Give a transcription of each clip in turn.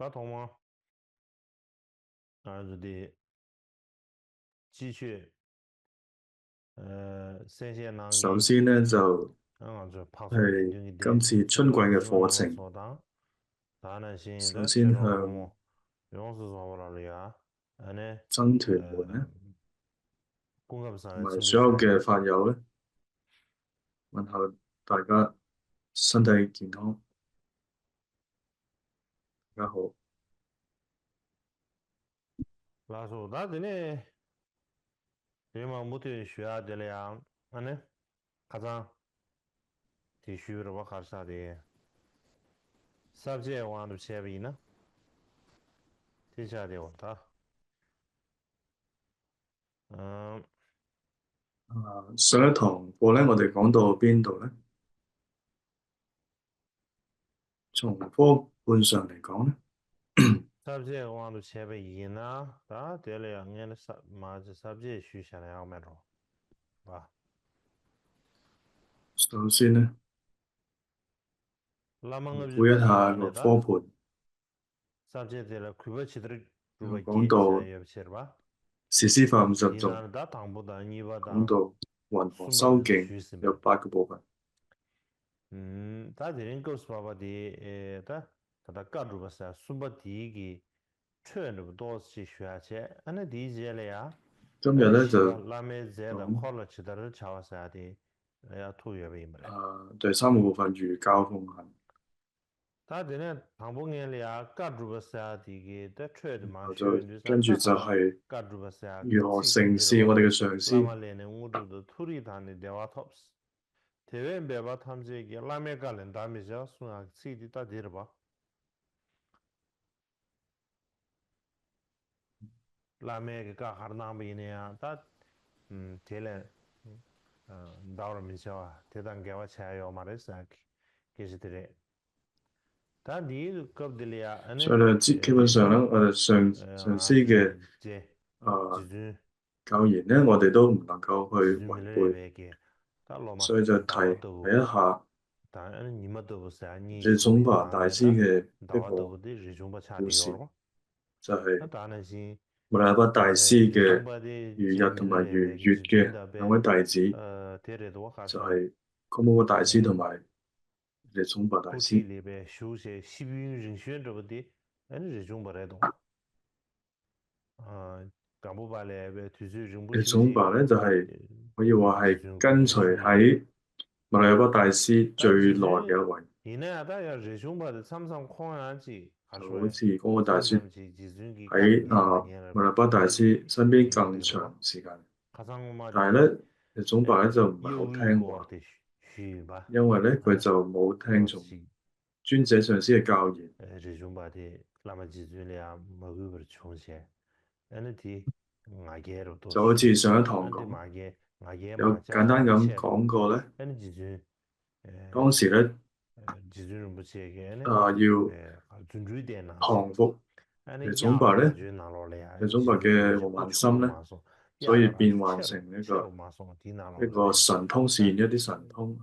打通嗎？就啲繼續新鮮冷首先呢，就就拍送緊張係嘅啲，今次春季嘅課程，但係先首得全先向龍同勇士所話嚟啊，呢僧團們呢，公級上同埋嘅清潔水，所有嘅法友呢，問候大家身體健康，大家好。嗱，數打啲呢，你嘛冇對學下啲呀，呢가장啲書嘅話開始啲，subject 1 to 7呢，啲下啲喎，得，上一堂課呢，我哋講到邊度呢？從科本上嚟講呢，subject 1 to 7呢，得啲嚟嘅呢subject 書上嚟有咩咯？吧。首先呢，回顧一下個科盤，又講到士師法50頌，講到雲和修徑有8個部分。大家應該說話啲他搞住個啥，蘇北地嘅全部都是學下去，啲嘢嚟啊，今日呢，就拉咩嘢的，考了其他的查啥的，土月俾咪。第3個部分儒教奉行。大家呢，唐伯年嚟啊，搞住個啥啲嘅，全部嘛學，跟住就係搞住個啥，如何成事我哋嘅上司。拉嘛嚟呢，我做到土地壇的電話 tops。台灣別把他們這個拉面幹人打面小算啊，自己打底了吧？拉面個幹哪邊呢啊？他這來到了面小啊，這當給我車要買的啥？其實這裡，但你搞的了呀？所以咧，基本上咧，我哋上司嘅教言咧，我哋都唔能夠去違背，所以就提一下這宗吧大師嘅一個故事，就係密勒日巴大師嘅如日同埋如月嘅兩位弟子，就係鳩摩巴大師同埋這宗吧大師。這宗吧咧就係可以話係跟隨喺密勒日巴大師最耐嘅一位。就好似嗰個大師喺密勒日巴大師身邊更長時間，但係咧，這宗吧咧就唔係好聽話，因為咧佢就冇聽從尊者上師嘅教言。就好似上一堂講，有簡單咁講過咧，當時咧要降服這宗吧咧，這宗吧嘅傲慢心咧，所以變換成一個神通，示現一啲神通，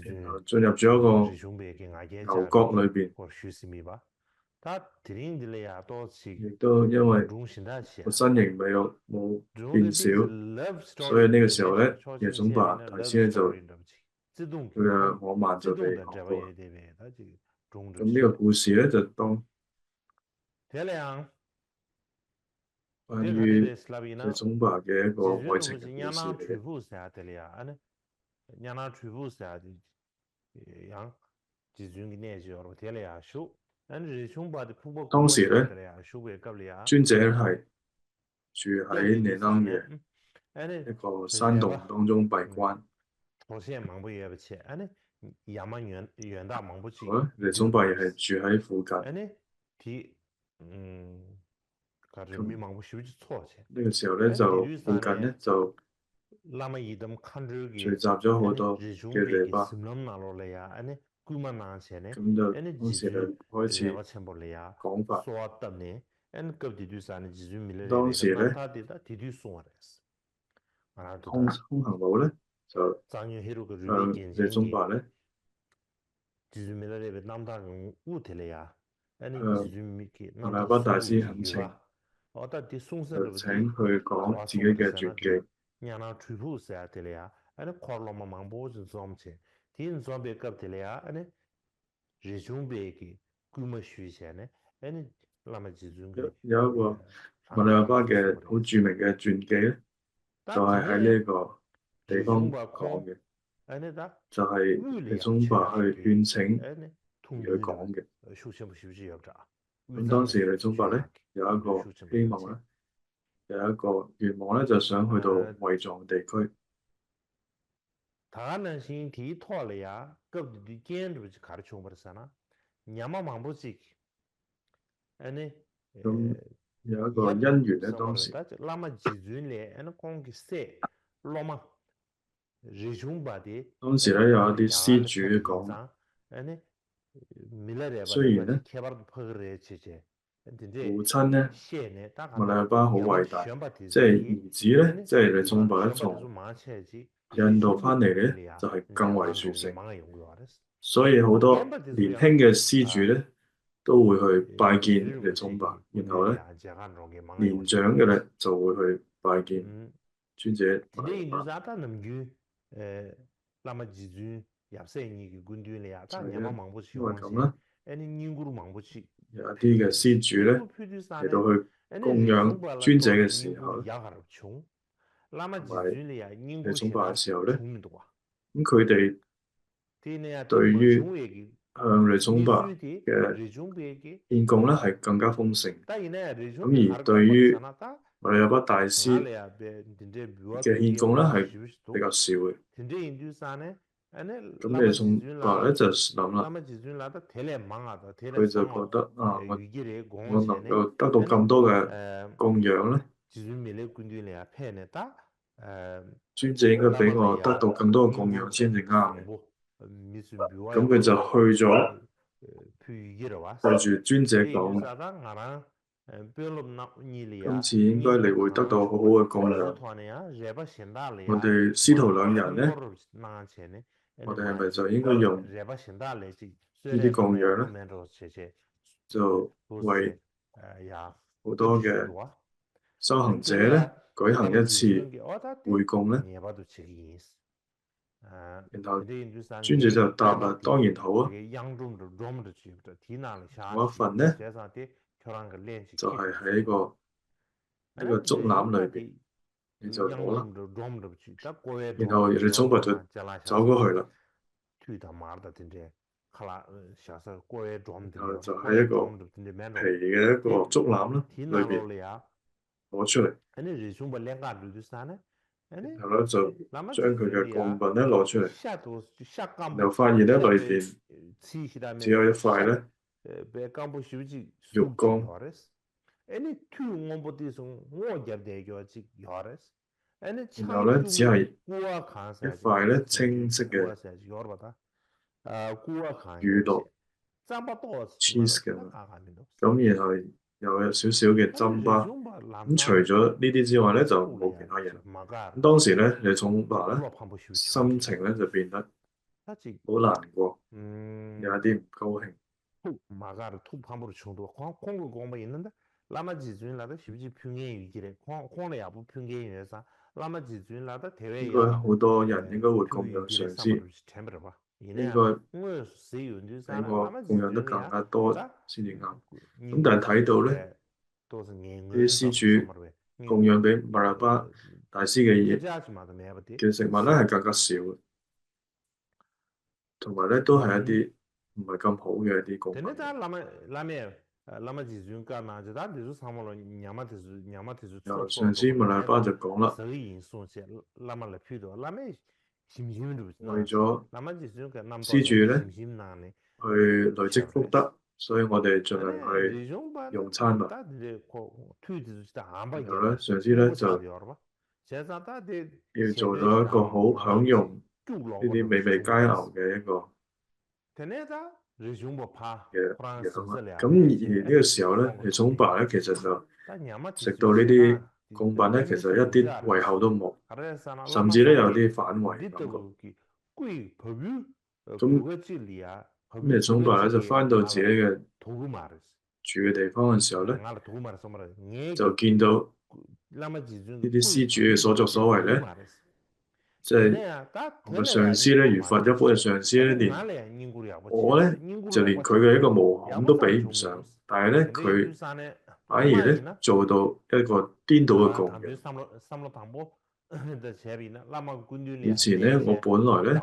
然後進入咗一個牛角裏邊，亦都因為個身形冇變小，所以呢個時候咧，這宗吧大師咧就佢嘅我慢就被降服啦。咁呢個故事咧就當關於這宗吧嘅一個愛情嘅故事嚟嘅。當時咧，尊者係住喺尼楞嘅一個山洞當中閉關。好啦，這宗吧亦係住喺附近。呢個時候咧，就附近咧就聚集咗好多嘅尼巴，咁就當時就開始講法。當時咧，空行母咧就向這宗吧咧 지즈밀레베 남다른 우텔이야. 아니 向 지즈미키 馬來 남다 巴大 송부 師懇請， 지유바. 어다 디 就請 송선르디 佢講 가와 自己嘅 송부르세나 傳 디 記。 냐나 추부세야 텔이야. 아니 콜로마 망보즈 좀체. 딘 좀베 갑텔이야. 아니 리중베기 꾸머슈시네. 아니 라마 지중게 有一個馬來巴嘅好著名嘅傳記咧，就係喺呢個地方講嘅， 아니다 就係李宗伯去勸請而去講嘅。咁當時李宗伯咧有一個希望咧，有一個願望咧，就想去到衛藏地區。 다가는 신티 토알이야 급디 겐르지 가르쳐 버렸잖아. 냐마 망보지. 아니 咁有一個因緣咧，當時 라마 지준레 아니 공기세 로마 리중바디 當時咧有一啲施主講， 아니 밀라레 雖然咧 케바르 퍼그레 제제 父親咧馬來巴好偉大，即係兒子咧，即係李宗伯咧從印度翻嚟咧就係更為殊勝，所以好多年輕嘅施主咧都會去拜見李宗伯，然後咧年長嘅咧就會去拜見尊者馬來巴。因為咁啦，有一啲嘅施主咧嚟到去供養尊者嘅時候咧，同埋李宗伯嘅時候咧，咁佢哋對於向李宗伯嘅獻供咧係更加豐盛，咁而對於馬來巴大師嘅獻供咧係比較少嘅。咁李宗伯咧就諗啦，佢就覺得啊，我能夠得到咁多嘅供養咧，尊者應該俾我得到更多嘅供養先至啱嘅。咁佢就去咗對住尊者講，今次應該你會得到好好嘅供養。我哋師徒兩人咧，我哋係咪就應該用呢啲供養咧，就為好多嘅修行者咧舉行一次會供咧？然後尊者就答啦，當然好啊。我一份咧就係喺呢個竹籃裏邊，你就攞啦。然後李宗伯就走過去啦。然後就喺一個皮嘅一個竹籃啦裏邊攞出嚟。然後咧就將佢嘅供品咧攞出嚟，又發現咧裏邊只有一塊咧玉缸，然後咧只係一塊咧清晰嘅乳酪 cheese 嘅，咁然後又有少少嘅針巴。咁除咗呢啲之外咧，就冇其他嘢。咁當時咧，李宗伯咧心情咧就變得好難過，有一啲唔高興。應該好多人應該會供養上師，應該俾我供養得更加多先至啱。咁但係睇到咧，啲施主供養俾馬來巴大師嘅食物咧係更加少，同埋咧都係一啲唔係咁好嘅一啲供品。上師馬來巴就講啦，為咗施主咧去累積福德，所以我哋盡量去用餐物。然後咧，上師咧就要做到一個好享用呢啲美味佳肴嘅一個嘅樣啦。咁而呢個時候咧，李宗伯咧其實就食到呢啲供品咧，其實一啲胃口都冇，甚至咧有啲反胃感覺。咁咁夜總白咧就翻到自己嘅住嘅地方嘅時候咧，就見到呢啲施主嘅所作所為咧，即係我嘅上司咧，如佛一般嘅上司咧，我咧就連佢嘅一個毛孔都比唔上，但係咧佢反而咧做到一個顛倒嘅共嘅。以前咧，我本來咧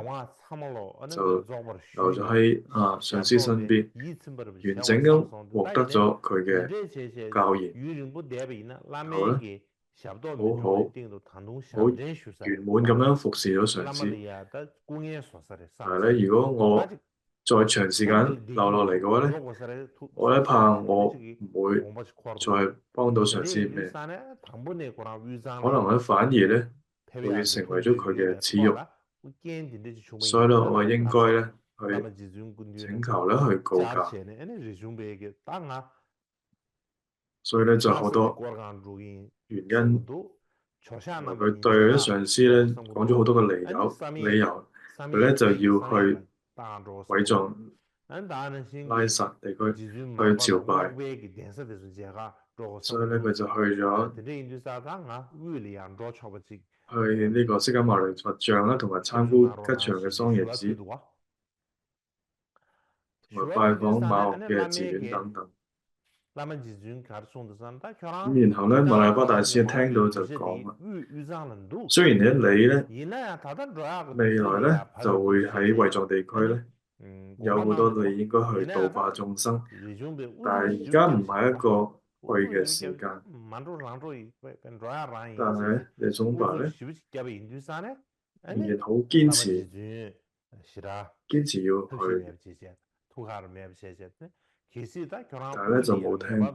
就留咗喺上司身邊，完整咁獲得咗佢嘅教言，然後咧好圓滿咁樣服侍咗上司。但係咧，如果我再長時間留落嚟嘅話咧，我咧怕我唔會再幫到上司咩，可能咧反而咧會成為咗佢嘅恥辱，所以咧我應該咧去請求咧去告假，所以咧就好多原因，同埋佢對啲上司咧講咗好多嘅理由，佢咧就要去委狀拉薩地區去朝拜，所以咧佢就去呢個釋迦牟尼佛像啦，同埋參觀吉祥嘅桑耶寺，同埋拜訪馬學嘅寺院等等。咁然後咧，馬來巴大師聽到就講啦，雖然你咧未來咧就會喺衛藏地區咧有好多你應該去度化眾生，但係而家唔係一個去嘅時間。但係咧，你總白咧仍然好堅持要去，但係咧就冇聽到。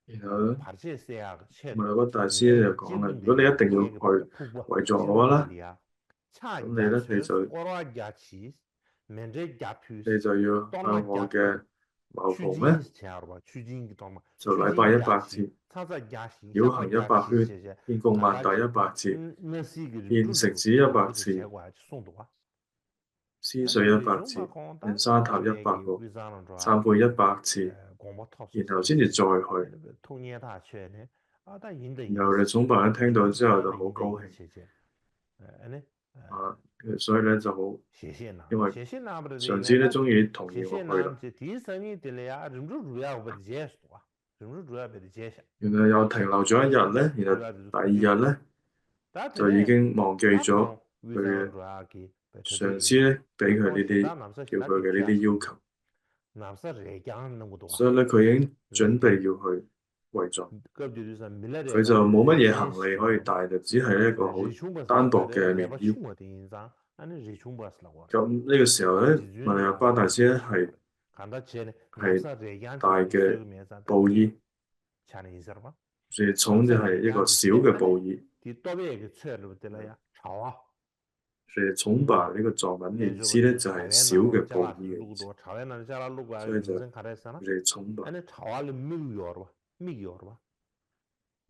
然後咧，馬來巴大師咧就講啦，如果你一定要去衛藏嘅話咧，咁你就要向我嘅茅房咧就禮拜100次，繞行100圈，獻供曼達100次，獻食子100次，施水100次，獻沙塔100個，懺悔100次，然後先至再去。然後你總白咧聽到之後就好高興，所以咧就好，因為上司咧終於同意我去啦。原來又停留咗一日咧，然後第二日咧就已經忘記咗佢嘅上司咧俾佢呢啲叫佢嘅呢啲要求，所以咧佢已經準備要去衛藏，佢就冇乜嘢行李可以帶，就只係一個好單薄嘅棉衣。咁呢個時候咧，馬來巴大師咧係大嘅布衣，所以重就係一個小嘅布衣。所以重吧呢個藏文嘅意思咧就係小嘅布衣嘅意思，所以就重吧。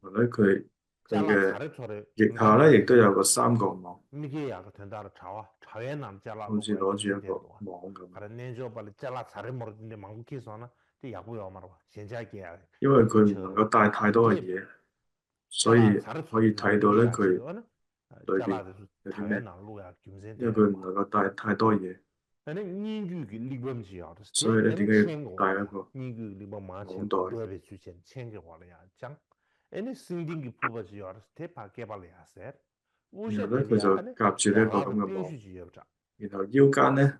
或者佢嘅腋下咧亦都有個三角網，好似攞住一個網咁。因為佢唔能夠帶太多嘅嘢，所以可以睇到咧佢裏邊有啲咩，因為佢唔能夠帶太多嘢，所以咧點解要帶一個網袋？然後咧佢就夾住呢一個咁嘅網，然後腰間咧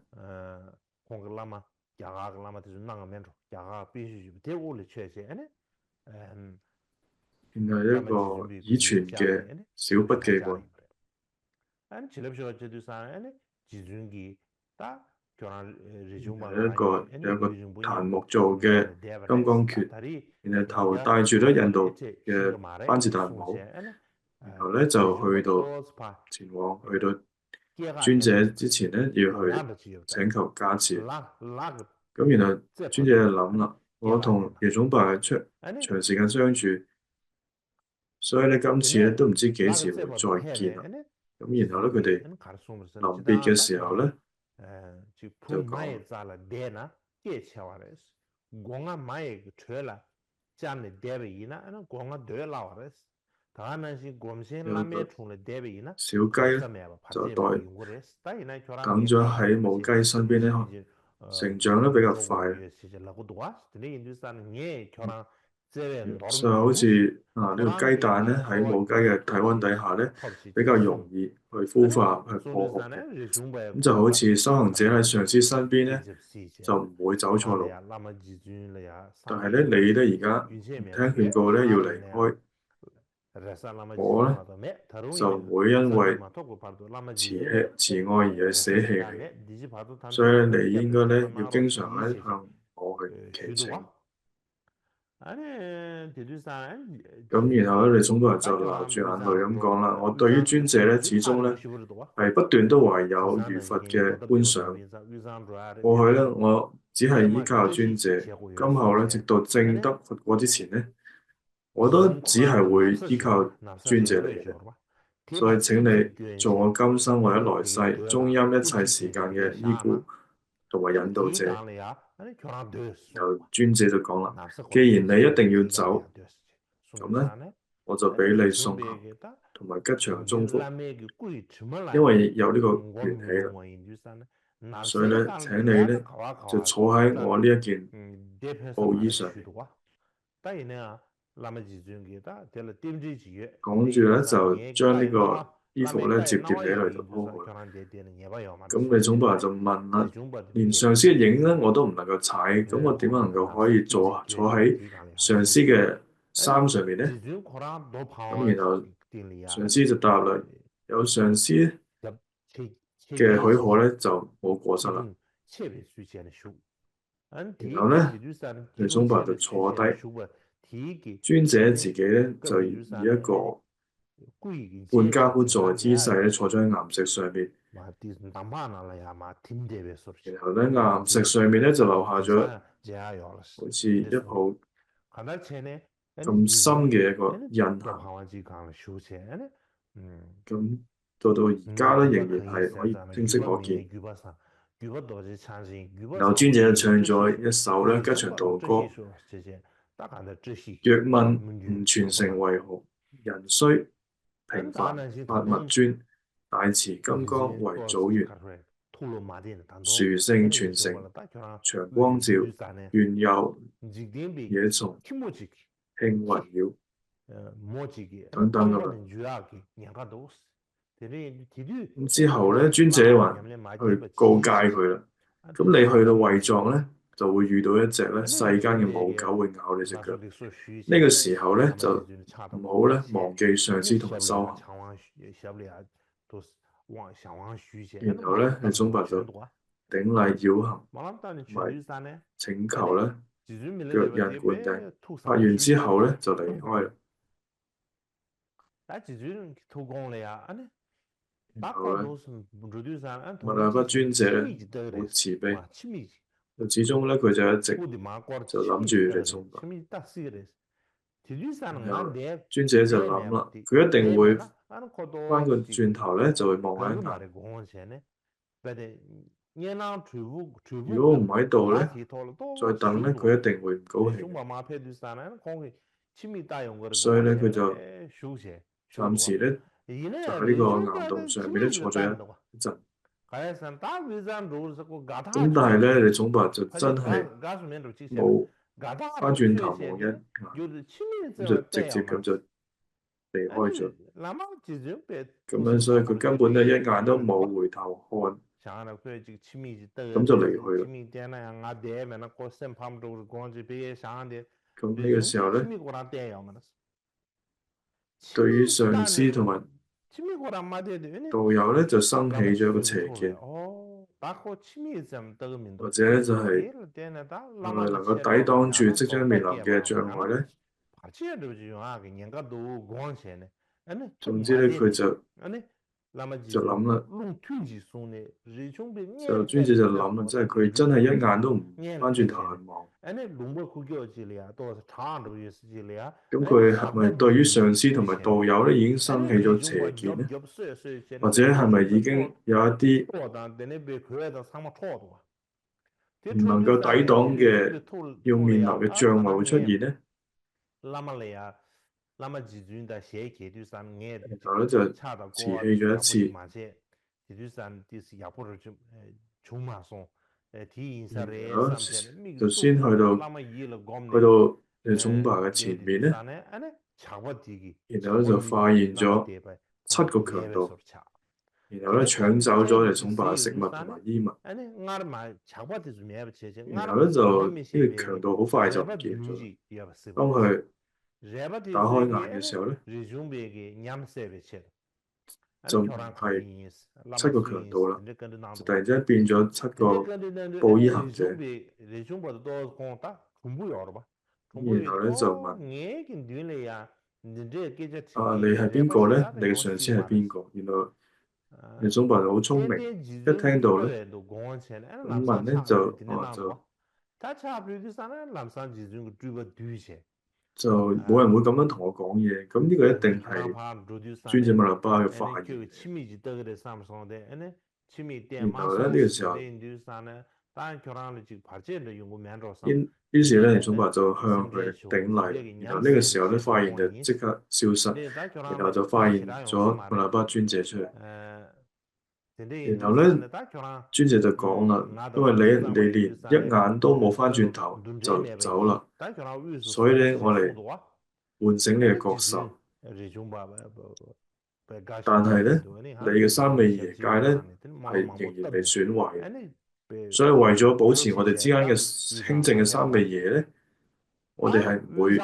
原來一個以傳嘅小筆記本，有一個檀木做嘅金剛拳，然後頭戴住咗印度嘅班智達帽，然後咧就去到尊者之前咧要去請求加持，咁然後尊者就諗啦，我同夜總白長時間相處，所以咧今次咧都唔知幾時會再見啦。咁然後咧佢哋臨別嘅時候咧就講。 有一個小雞咧，就等咗喺母雞身邊咧，成長得比較快。所以好似呢個雞蛋咧喺母雞嘅體溫底下咧，比較容易去孵化去破殼嘅。咁就好似修行者喺上師身邊咧，就唔會走錯路。但係咧你咧而家唔聽勸告咧要離開。我咧就唔會因為慈愛而去捨棄你，所以咧你應該咧要經常咧向我去祈請。咁然後咧，你總督人就流住眼淚咁講啦。我對於尊者咧，始終咧係不斷都懷有如佛嘅觀想。過去咧，我只係依靠尊者，今後咧，直到證得佛果之前咧，我都只係會依靠尊者嚟嘅。所以請你做我今生或者來世中陰一切時間嘅依怙同埋引導者。由尊者就講啦，既然你一定要走，咁咧我就俾你送行同埋吉祥中福，因為有呢個緣起啦。所以咧請你咧就坐喺我呢一件布衣上面。講住咧就將呢個衣服咧摺疊起嚟就鋪好啦。咁你總部人就問啦，連上師嘅影咧我都唔能夠踩，咁我點樣能夠可以坐喺上師嘅衫上面咧？咁然後上師就答啦，有上師嘅許可咧就冇過失啦。然後咧，你總部人就坐低。尊者自己咧就以一個半跏趺坐嘅姿勢咧坐咗喺岩石上面，然後咧岩石上面咧就留下咗好似一泡咁深嘅一個印痕。咁到而家咧仍然係可以清晰可見。然後尊者就唱咗一首咧吉祥道歌。若問唔傳承為何？人須平凡法物尊，大慈金剛為祖源。殊勝傳承長光照，願佑野蟲慶雲繞等等咁樣。咁之後咧，尊者話去告誡佢啦。咁你去到衛藏咧，就會遇到一隻咧世間嘅母狗會咬你隻腳。呢個時候咧就唔好咧忘記上師同埋修行。然後咧，你總白就頂禮繞行，同埋請求咧腳印灌頂。發完之後咧就離開啦。然後咧，密勒日巴尊者好慈悲，始終咧佢就一直就諗住你總白。然後尊者就諗啦，佢一定會翻個轉頭咧就會望一眼。如果唔喺度咧，再等咧佢一定會唔高興。所以咧佢就暫時咧就喺呢個岩洞上面咧坐咗一陣。咁但係咧，你總白就真係冇翻轉頭望一眼，咁就直接咁就離開咗。咁樣所以佢根本咧一眼都冇回頭看。咁就離去啦。咁呢個時候咧，對於上師同埋道友咧，就生起咗一個邪見，或者咧就係係咪能夠抵擋住即將面臨嘅障礙咧？總之咧，佢就就諗啦，就專子就諗啦，即係佢真係一眼都唔翻轉頭去望。咁佢係咪對於上司同埋導友咧已經生起咗邪見咧？或者係咪已經有一啲唔能夠抵擋嘅要面臨嘅障礙會出現咧？然後咧就辭氣咗一次。然後就先去到總爸嘅前面咧，然後咧就發現咗7個強盜，然後咧搶走咗總爸嘅食物同埋衣物，然後咧就呢個強盜好快就唔見咗啦。當佢打開眼嘅時候咧，就唔係7個強盜啦，就突然之間變咗7個布衣行者。然後咧就問：你係邊個咧？你嘅上司係邊個？原來你總爸好聰明，一聽到咧咁問咧就冇人會咁樣同我講嘢。咁呢個一定係尊者密勒巴嘅發現。然後咧呢個時候，於是咧總爸就向佢頂禮。然後呢個時候咧發現就即刻消失，然後就發現咗密勒巴尊者出嚟。然後咧尊者就講啦，因為你連一眼都冇翻轉頭就走啦，所以咧我嚟喚醒你嘅覺受。但係咧你嘅三昧耶戒咧係仍然被損壞嘅，所以為咗保持我哋之間嘅清淨嘅三昧耶咧，我哋係唔會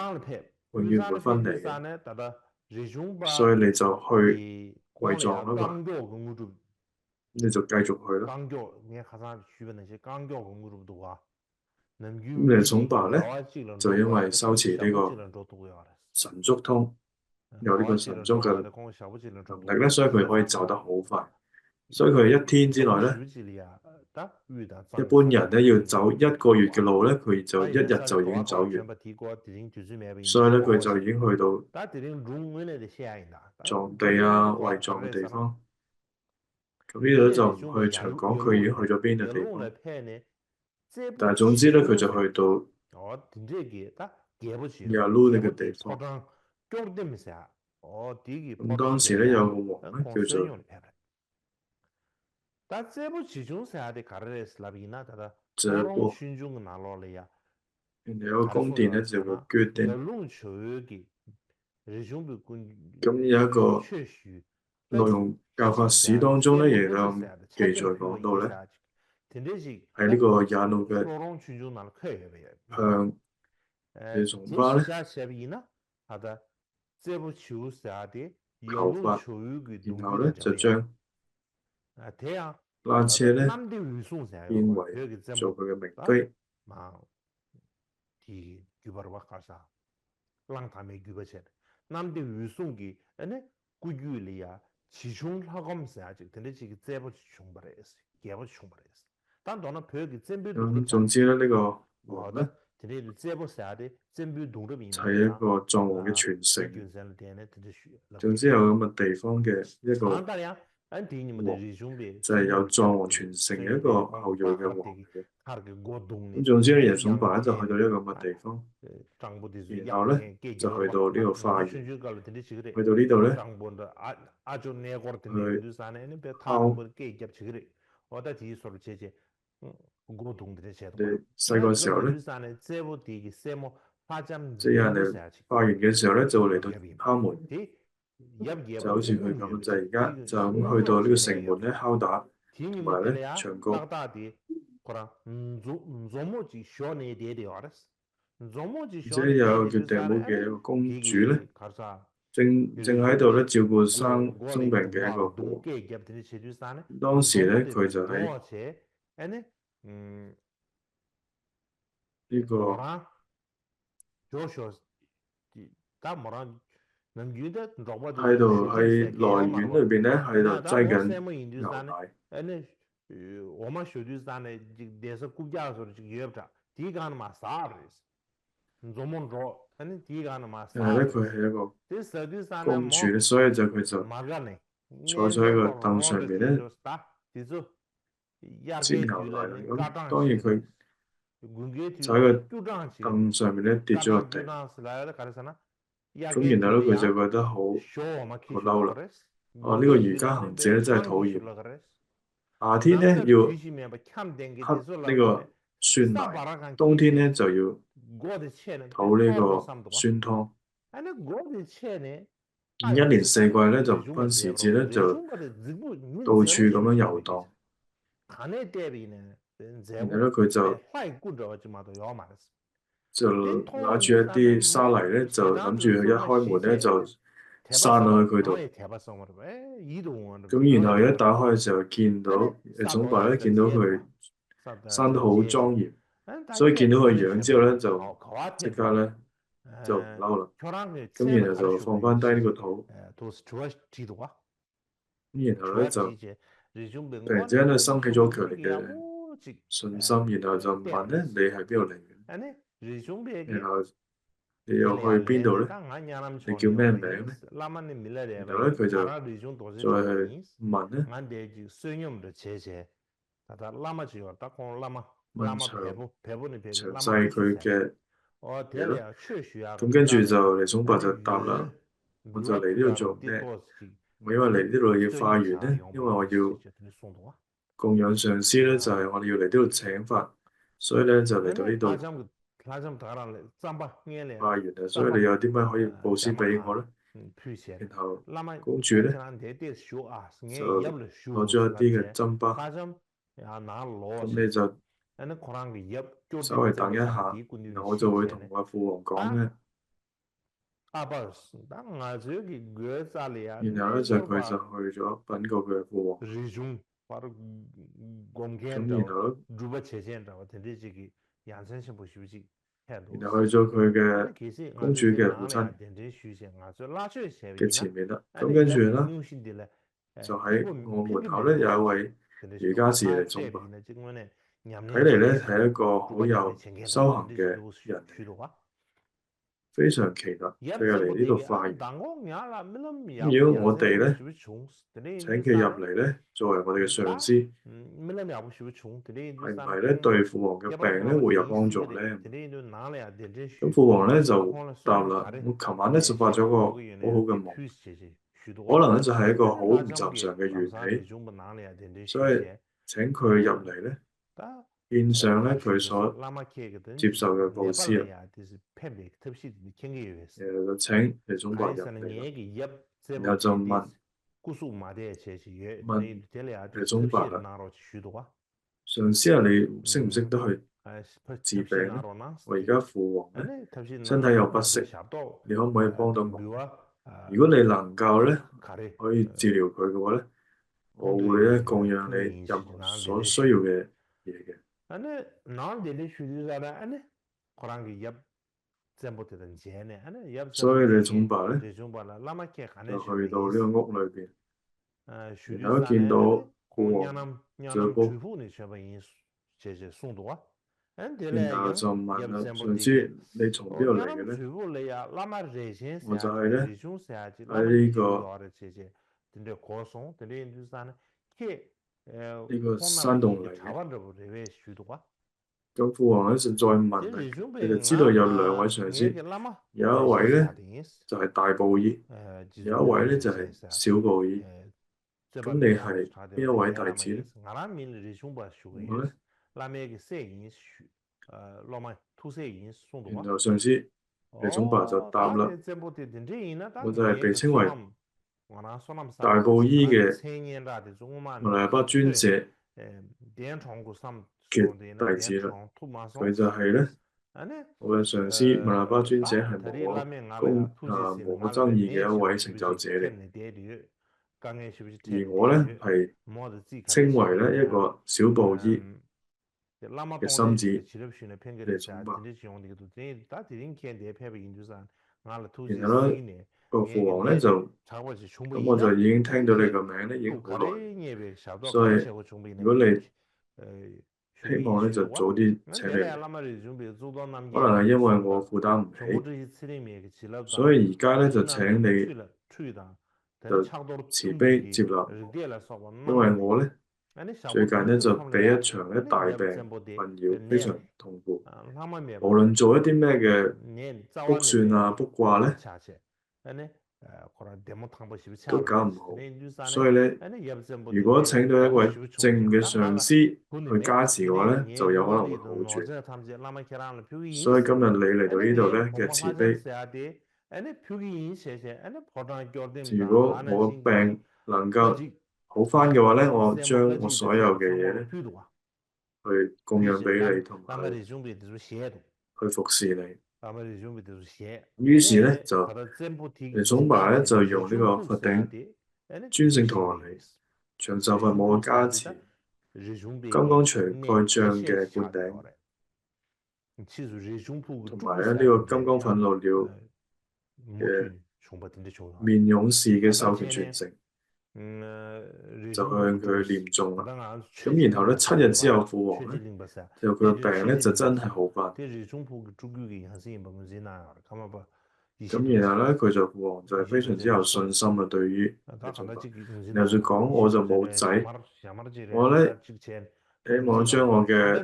永遠唔會分離嘅。所以你就去跪葬啦吧，你就繼續去啦。咁你總爸咧就因為修持呢個神足通，有呢個神足嘅能力咧，所以佢可以走得好快。所以佢一天之內咧，一般人咧要走1個月嘅路咧，佢就1日就已經走完。所以咧佢就已經去到藏地啊、衛藏嘅地方。咁呢度就唔去長講佢已經去咗邊嘅地方。但係總之咧，佢就去到雅魯呢個地方。咁當時咧有個王咧叫做謝波，人哋有個宮殿咧叫做決定。咁有一個內容教法史當中咧，亦有記載講到咧，喺呢個雅魯嘅向嘅崇巴咧求法，然後咧就將纜車咧變為做佢嘅名碑。咁總之咧，呢個王咧係一個藏王嘅傳承。總之有咁嘅地方嘅一個王，就係有藏王傳承嘅一個後裔嘅王嚟嘅。咁總之咧，耶總爸就去到呢個咁嘅地方，然後咧就去到呢個花園，去到呢度咧去敲。你細個時候咧，即係有人嚟花園嘅時候咧，就會嚟到敲門，就好似佢咁，就係而家就咁去到呢個城門咧敲打，同埋咧唱歌。而且有一個叫定姆嘅一個公主咧，正喺度咧照顧生病嘅一個國王。當時咧佢就喺呢個喺度喺來源裏邊咧喺度擠緊牛奶。我們手機上呢，電視股價說這個業者，第一個嘛啥意思？做夢做，反第一個嘛啥？因為咧佢係一個公主咧，所以佢就坐咗喺個凳上面咧，擠牛奶啦。咁當然佢就喺個凳上面咧跌咗落地。咁然後咧佢就覺得好嬲啦。呢個瑜伽行者咧真係討厭。夏天咧要喝呢個酸奶，冬天咧就要討呢個酸湯。一年四季咧就唔分時節咧就到處咁樣遊蕩。然後咧佢就拿住一啲沙泥咧，就諗住一開門咧就閂落去佢度。咁然後一打開嘅時候見到總爸咧見到佢生得好莊嚴，所以見到佢樣之後咧就即刻咧就唔嬲啦。咁然後就放翻低呢個肚。咁然後咧就突然之間咧生起咗強烈嘅信心，然後就問咧你係邊度嚟嘅？然後你又去邊度咧？你叫咩名咧？然後咧佢就再去問咧，問詳細佢嘅嘢咯。咁跟住就尼宗伯就答啦，我就嚟呢度做咩？我因為嚟呢度要化緣咧，因為我要供養上師咧，就係我哋要嚟呢度請法，所以咧就嚟到呢度化緣啊。所以你有啲咩可以布施俾我咧？然後公主咧就攞咗一啲嘅針巴，咁你就稍微等一下，然後我就會同個父王講咧。然後咧就佢就去咗稟告佢嘅父王。咁然後去咗佢嘅公主嘅父親嘅前面啦。咁跟住咧就喺我門口咧有一位瑜伽士嚟宗伯，睇嚟咧係一個好有修行嘅人嚟。非常奇特，佢又嚟呢度化緣。咁如果我哋咧請佢入嚟咧，作為我哋嘅上司，係唔係咧對父王嘅病咧會有幫助咧？咁父王咧就答啦：我琴晚咧就發咗個好好嘅夢，可能咧就係一個好唔尋常嘅緣起，所以請佢入嚟咧，獻上咧佢所接受嘅布施啊。就請尼宗伯入嚟啦，然後就問尼宗伯啦，上師啊，你識唔識得去治病咧？我而家父王咧身體又不適，你可唔可以幫到我？如果你能夠咧可以治療佢嘅話咧，我會咧供養你任何所需要嘅嘢嘅。所以尼宗伯咧就去到呢個屋裏邊，然後見到父王做煲，然後就問啦：上師，你從邊度嚟嘅咧？我就係咧喺呢個山洞嚟嘅。咁父王咧就再問你就知道有兩位上師，有一位咧就係大布衣，有一位咧就係小布衣。咁你係邊一位弟子咧？我咧，然後上師尼宗伯就答啦，我就係被稱為大布衣嘅密勒日巴尊者嘅弟子啦。佢就係咧，我嘅上師密勒日巴尊者係無可爭議嘅一位成就者嚟，而我咧係稱為咧一個小布衣嘅心子尼宗伯。然後咧個父王咧就咁我就已經聽到你個名咧已經好耐，所以如果你希望咧就早啲請你嚟，可能係因為我負擔唔起，所以而家咧就請你就慈悲接納我，因為我咧最近咧就俾一場咧大病困擾，非常痛苦，無論做一啲咩嘅卜算啊卜卦咧，都搞唔好，所以咧，如果請到一位正嘅上司去加持嘅話咧，就有可能會好轉。所以今日你嚟到呢度咧嘅慈悲，如果我病能夠好返嘅話咧，我將我所有嘅嘢咧去供養俾你，同埋去服侍你。於是咧就尼宗爸咧就用呢個佛頂尊聖陀羅尼長壽佛母嘅加持，金剛錘蓋障嘅灌頂，同埋咧呢個金剛憤怒鳥嘅面勇士嘅授權傳承，就向佢念誦啦。咁然後咧7日之後，父王咧就佢嘅病咧就真係好返。咁然後咧，佢就父王就係非常之有信心啊，對於尼宗爸。然後就講我就冇仔，我咧希望將我嘅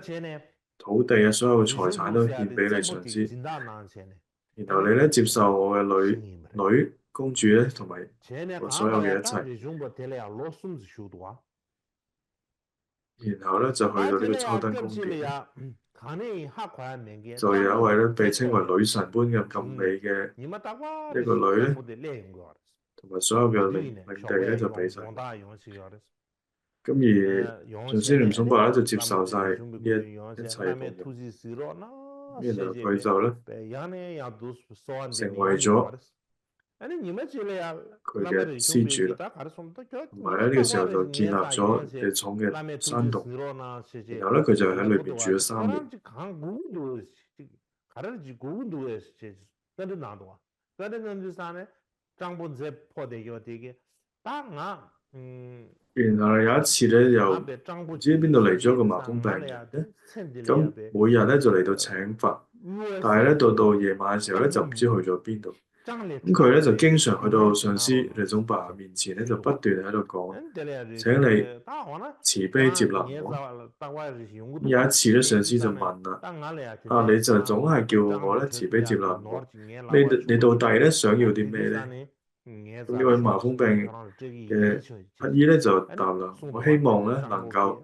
土地啊，所有嘅財產都獻俾你上師。然後你咧接受我嘅女公主咧，同埋我所有嘅一切。然後咧就去到呢個初登宮殿，就有一位咧被稱為女神般嘅咁美嘅一個女咧，同埋所有嘅領地咧就俾晒。咁而上師念宗伯咧就接受晒呢一切嘅供養，然後佢就咧成為咗佢嘅施主啦，同埋咧呢個時候就建立咗嘅重嘅山洞，然後咧佢就喺裏邊住咗3年。然後有一次咧，又唔知邊度嚟咗個麻風病人咧，咁每日咧就嚟到請佛，但係咧到夜晚嘅時候咧就唔知去咗邊度。咁佢咧就經常去到上師尼宗伯面前咧，就不斷喺度講：請你慈悲接納我。有一次咧，上師就問啦：啊，你就總係叫我咧慈悲接納我，你到底咧想要啲咩咧？咁呢位麻風病嘅乞醫咧就答啦：我希望咧能夠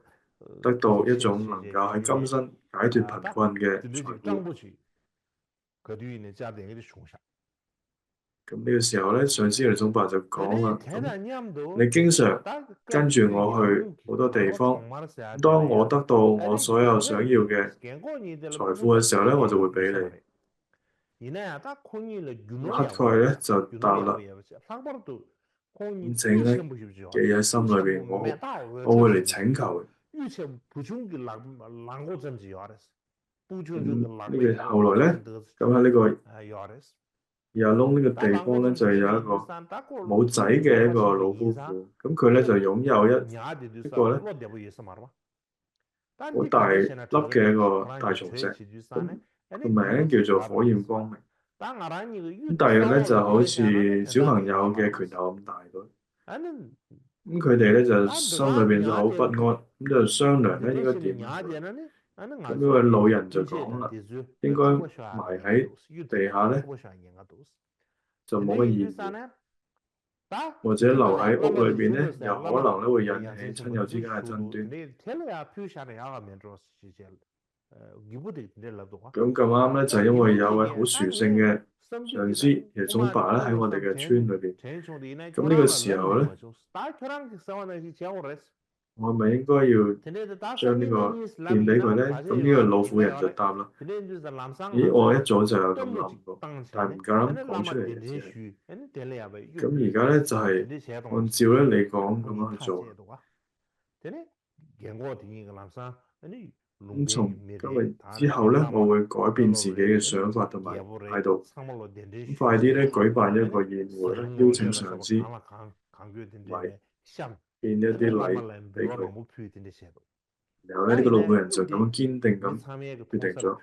得到一種能夠喺今生解脫貧困嘅財富。咁呢個時候咧，上師尼宗伯就講啦：咁你經常跟住我去好多地方，當我得到我所有想要嘅財富嘅時候咧，我就會俾你。乞丐咧就答啦：咁請咧記喺心裏邊，我會嚟請求。呢個後來咧，咁喺呢個亞窿呢個地方咧，就係有一個冇仔嘅一個老夫婦，咁佢咧就擁有一個咧好大粒嘅一個大松石，咁個名叫做火焰光明。咁大約咧就好似小朋友嘅拳頭咁大個。咁佢哋咧就心裏邊就好不安，咁就商量咧應該點樣。咁呢位老人就講啦，應該埋喺地下咧就冇乜意義，或者留喺屋裏邊咧，又可能咧會引起親友之間嘅爭端。咁咁啱咧，就係因為有位好殊勝嘅上師尼宗伯咧喺我哋嘅村裏邊。咁呢個時候咧，我係咪應該要將呢個獻俾佢咧？咁呢個老婦人就答啦：咦，我一早就有咁諗過，但係唔夠膽講出嚟嘅啫。咁而家咧就係按照咧你講咁樣去做。咁從今日之後咧，我會改變自己嘅想法同埋態度。咁快啲咧舉辦一個宴會咧，邀請上司同埋獻一啲禮俾佢。然後咧，呢個老婦人就咁樣堅定咁決定咗。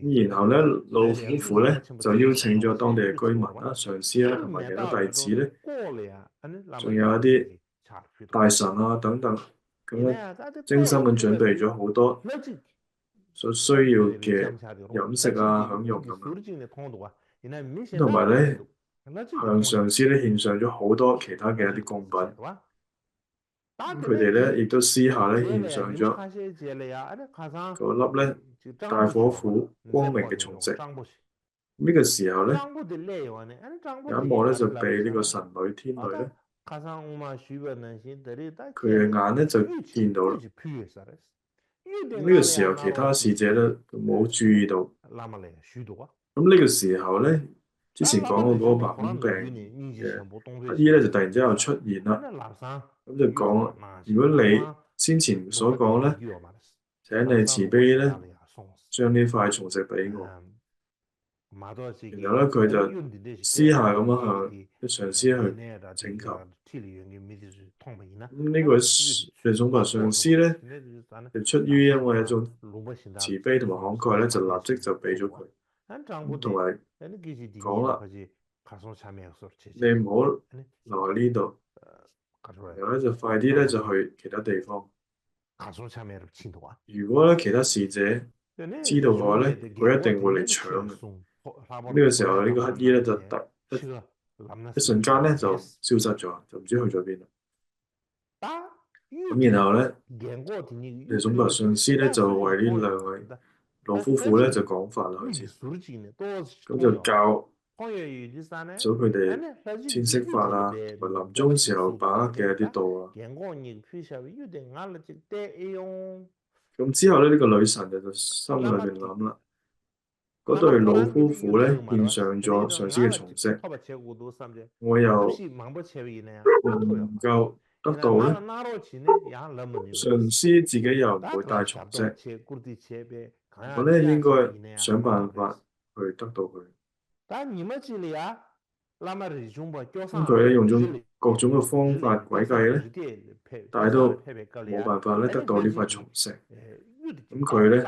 咁然後咧，老夫婦咧就邀請咗當地嘅居民啦、上司啦同埋其他弟子咧，仲有一啲大臣啊等等，咁咧精心咁準備咗好多所需要嘅飲食啊、享用咁樣，同埋咧向上司咧獻上咗好多其他嘅一啲供品。咁佢哋咧亦都私下咧獻上咗嗰粒咧大火虎光明嘅松石。呢個時候咧，有一幕咧就被呢個神女天女咧，佢嘅眼咧就見到啦。呢個時候，其他使者咧冇注意到。咁呢個時候咧，之前講過嗰個白血病嘅乞衣咧，就突然之間又出現啦。咁就講，如果你先前所講咧，請你慈悲咧，將呢塊松石俾我。然後咧，佢就私下咁樣向啲上司去請求。咁呢個地總白上司咧，就出於因為一種慈悲同埋慷慨咧，就立即就俾咗佢。咁同埋講啦，你唔好留喺呢度，然後咧就快啲咧就去其他地方。如果咧其他使者知道嘅話咧，佢一定會嚟搶嘅。呢個時候呢個乞衣咧就一瞬間咧就消失咗，就唔知去咗邊啦。咁然後咧，地總白上司咧就為呢兩位老夫婦咧就講法啦，開始咁就教咗佢哋遷釋法啊，同埋臨終時候把握嘅一啲道啊。咁之後咧，呢個女神就心裏面諗啦。嗰對老夫婦咧獻上咗上司嘅松石，我又唔夠得到咧，上司自己又唔會帶松石，我咧應該想辦法去得到佢。咁佢咧用咗各種嘅方法詭計咧，但係都冇辦法咧得到呢塊松石。咁佢咧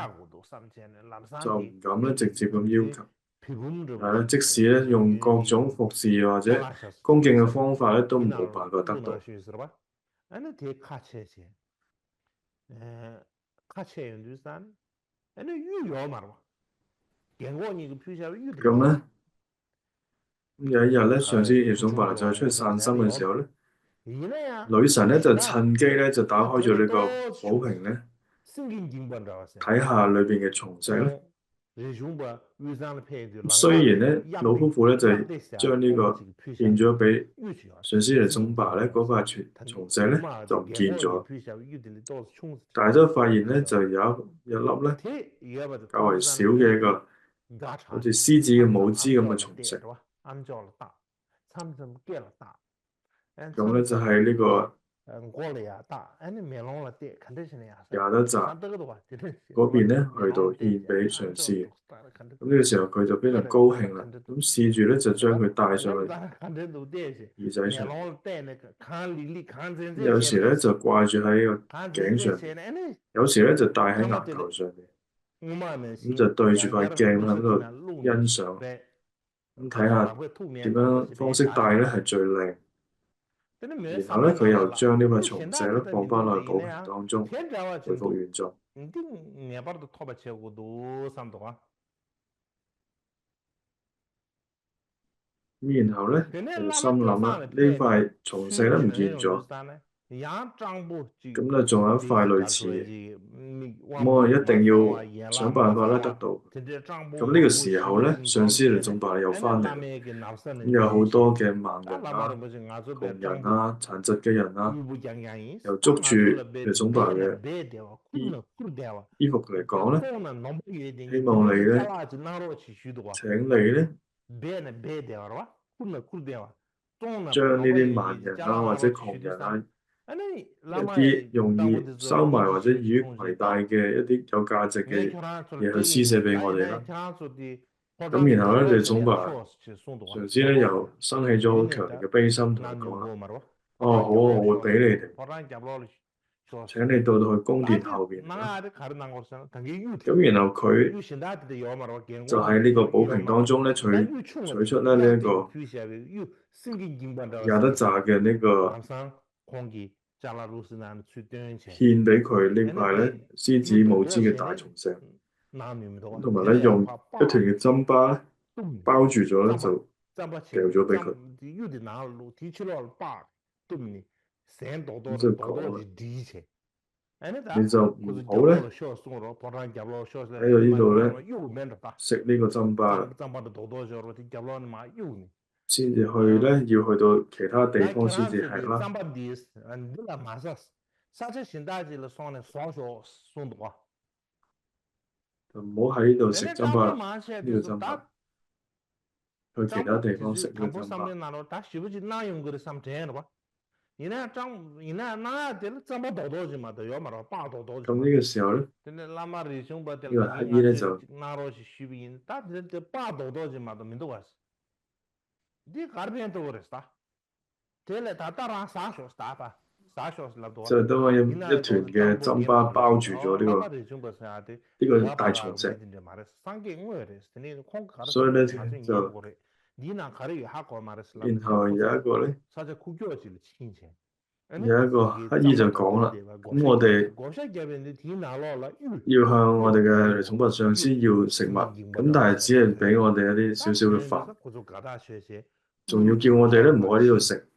就唔敢咧直接咁要求，但係咧即使咧用各種服侍或者恭敬嘅方法咧，都冇辦法得到。咁咧，有一日咧，上司耶穌伯就出去散心嘅時候咧，女神咧就趁機咧就打開咗呢個寶瓶咧，睇下裏邊嘅松石咧。雖然咧老夫婦咧就將呢個獻咗俾上司耶穌伯咧嗰塊松石咧就唔見咗，但係都發現咧就有一粒咧較為小嘅一個好似獅子嘅母枝咁嘅松石。咁咧就係呢個亞德扎嗰邊咧去到獻俾上司嘅。咁呢個時候佢就非常高興啦。咁試住咧就將佢戴上去耳仔上，有時咧就掛住喺個頸上，有時咧就戴喺額頭上面。咁就對住塊鏡喺度欣賞，咁睇下點樣方式戴咧係最靚。然後咧，佢又將呢塊松石咧放翻落去寶瓶當中，恢復原狀。咁然後咧，就心諗啦，呢塊松石咧唔見咗，咁咧仲有一塊類似嘅，咁我一定要想辦法咧得到。咁呢個時候咧，上司嚟總白又翻嚟，咁有好多嘅盲人啊、窮人啊、殘疾嘅人啊，又捉住嚟總白嘅衣服嚟講咧，希望你咧請你咧將呢啲盲人啊或者窮人啊一啲容易收埋或者易於攜帶嘅一啲有價值嘅嘢去施捨俾我哋啦。咁然後咧，你總白上司咧又生起咗好強烈嘅悲心，同佢講啦：哦，好啊，我會俾你哋。請你到去宮殿後邊啦。咁然後佢就喺呢個寶瓶當中咧取出咧呢一個亞德扎嘅呢個獻俾佢呢塊咧獅子母之嘅大松石，同埋咧用一團嘅針巴包住咗咧就掉咗俾佢。咁就講啦。你就唔好咧喺度呢度咧食呢個針巴啦，先至去咧要去到其他地方先至吃啦。就唔好喺度食針巴啦，呢個針巴去其他地方食呢個針巴。咁呢個時候咧，呢個乞衣咧就就當我一團嘅針巴包住咗呢個大松石，所以咧就然後有一個咧。有一個乞衣就講啦，咁我哋要向我哋嘅總拔上司要食物，咁但係只係俾我哋一啲少少嘅飯，仲要叫我哋咧唔好喺呢度食，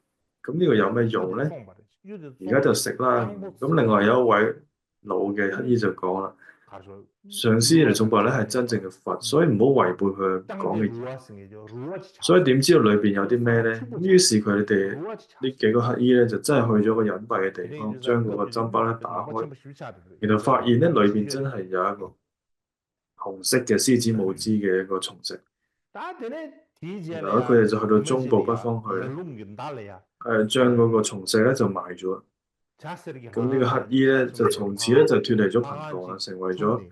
咁呢個有咩用咧？而家就食啦。咁另外有一位老嘅乞衣就講啦，上司嚟總拔咧係真正嘅佛，所以唔好違背佢講嘅嘢。所以點知道裏邊有啲咩咧？於是佢哋呢幾個乞衣咧就真係去咗個隱蔽嘅地方，將嗰個針包咧打開，然後發現咧裏邊真係有一個紅色嘅獅子母之嘅一個松石。然後咧佢哋就去到中部北方去將嗰個松石咧就埋咗。咁呢個乞衣咧就從此咧就脫離咗貧窮啦，成為咗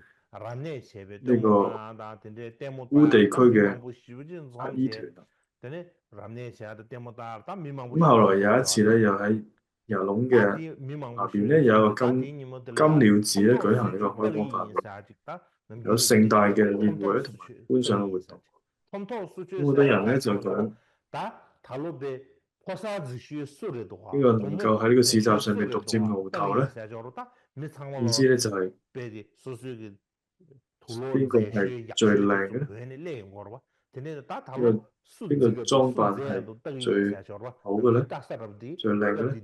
呢個烏地區嘅乞衣團。咁後來有一次咧，又喺遊龍嘅下邊咧有一個金鳥寺咧舉行呢個開光法會，有盛大嘅宴會咧同埋觀賞嘅活動。咁好多人咧就講呢個能夠喺呢個市集上面獨佔鰲頭咧，意思咧就係邊個係最靚嘅咧？邊個裝扮係最好嘅咧？最靚嘅咧？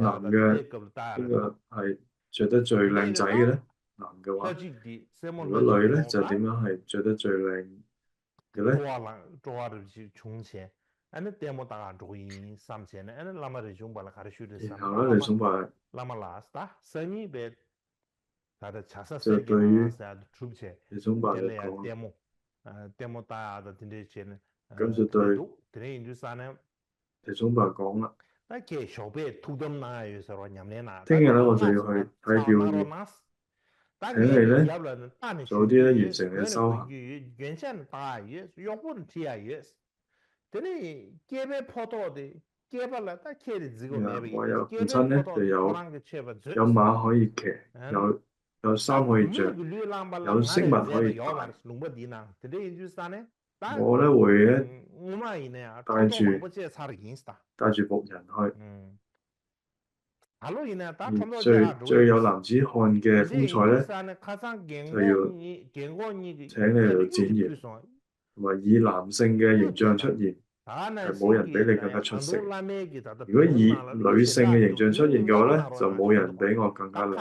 男嘅邊個係着得最靚仔嘅咧？男嘅話，如果女咧就點樣係着得最靚嘅咧？然後咧，你總話就對於你總話嚟講，咁就對你總話講啦。聽日咧我就要去睇表演，請你咧早啲咧完成你嘅修行。我有父親咧就有馬可以騎，有衫可以着，有飾物可以戴。我咧會咧帶住僕人去。最有男子漢嘅風采咧，就要請你嚟到展現，同埋以男性嘅形象出現，係冇人比你更加出色。如果以女性嘅形象出現嘅話咧，就冇人比我更加靚。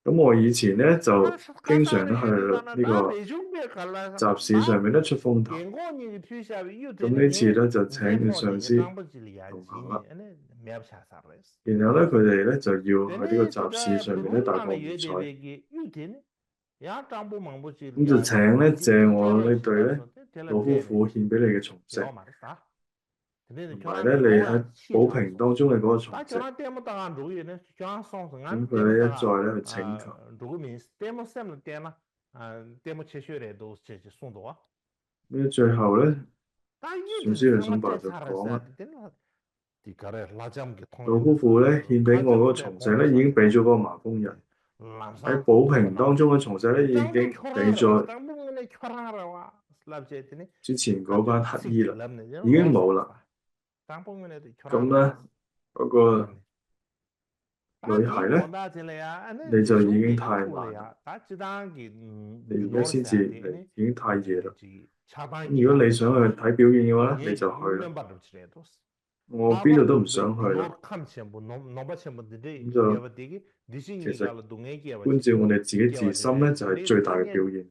咁我以前咧就經常去呢個集市上面咧出風頭，咁呢次咧就請上司同行啦。然後咧佢哋咧就要喺呢個集市上面咧大放異彩，咁就請咧借我呢對咧老夫婦獻俾你嘅松石，同埋咧你喺寶瓶當中嘅嗰個蟲石，咁佢咧一再咧去請求。咁最後咧，上司嚟總白就講啦，老夫婦咧獻俾我嗰個蟲石咧已經俾咗嗰個麻風人，喺寶瓶當中嘅蟲石咧已經俾咗之前嗰班乞兒啦，已經冇啦。咁咧嗰個女孩咧，你就已經太慢啦，你而家先至嚟已經太夜啦。如果你想去睇表演嘅話咧，你就去啦。我邊度都唔想去啦。咁就其實觀照我哋自己自心咧，就係最大嘅表現。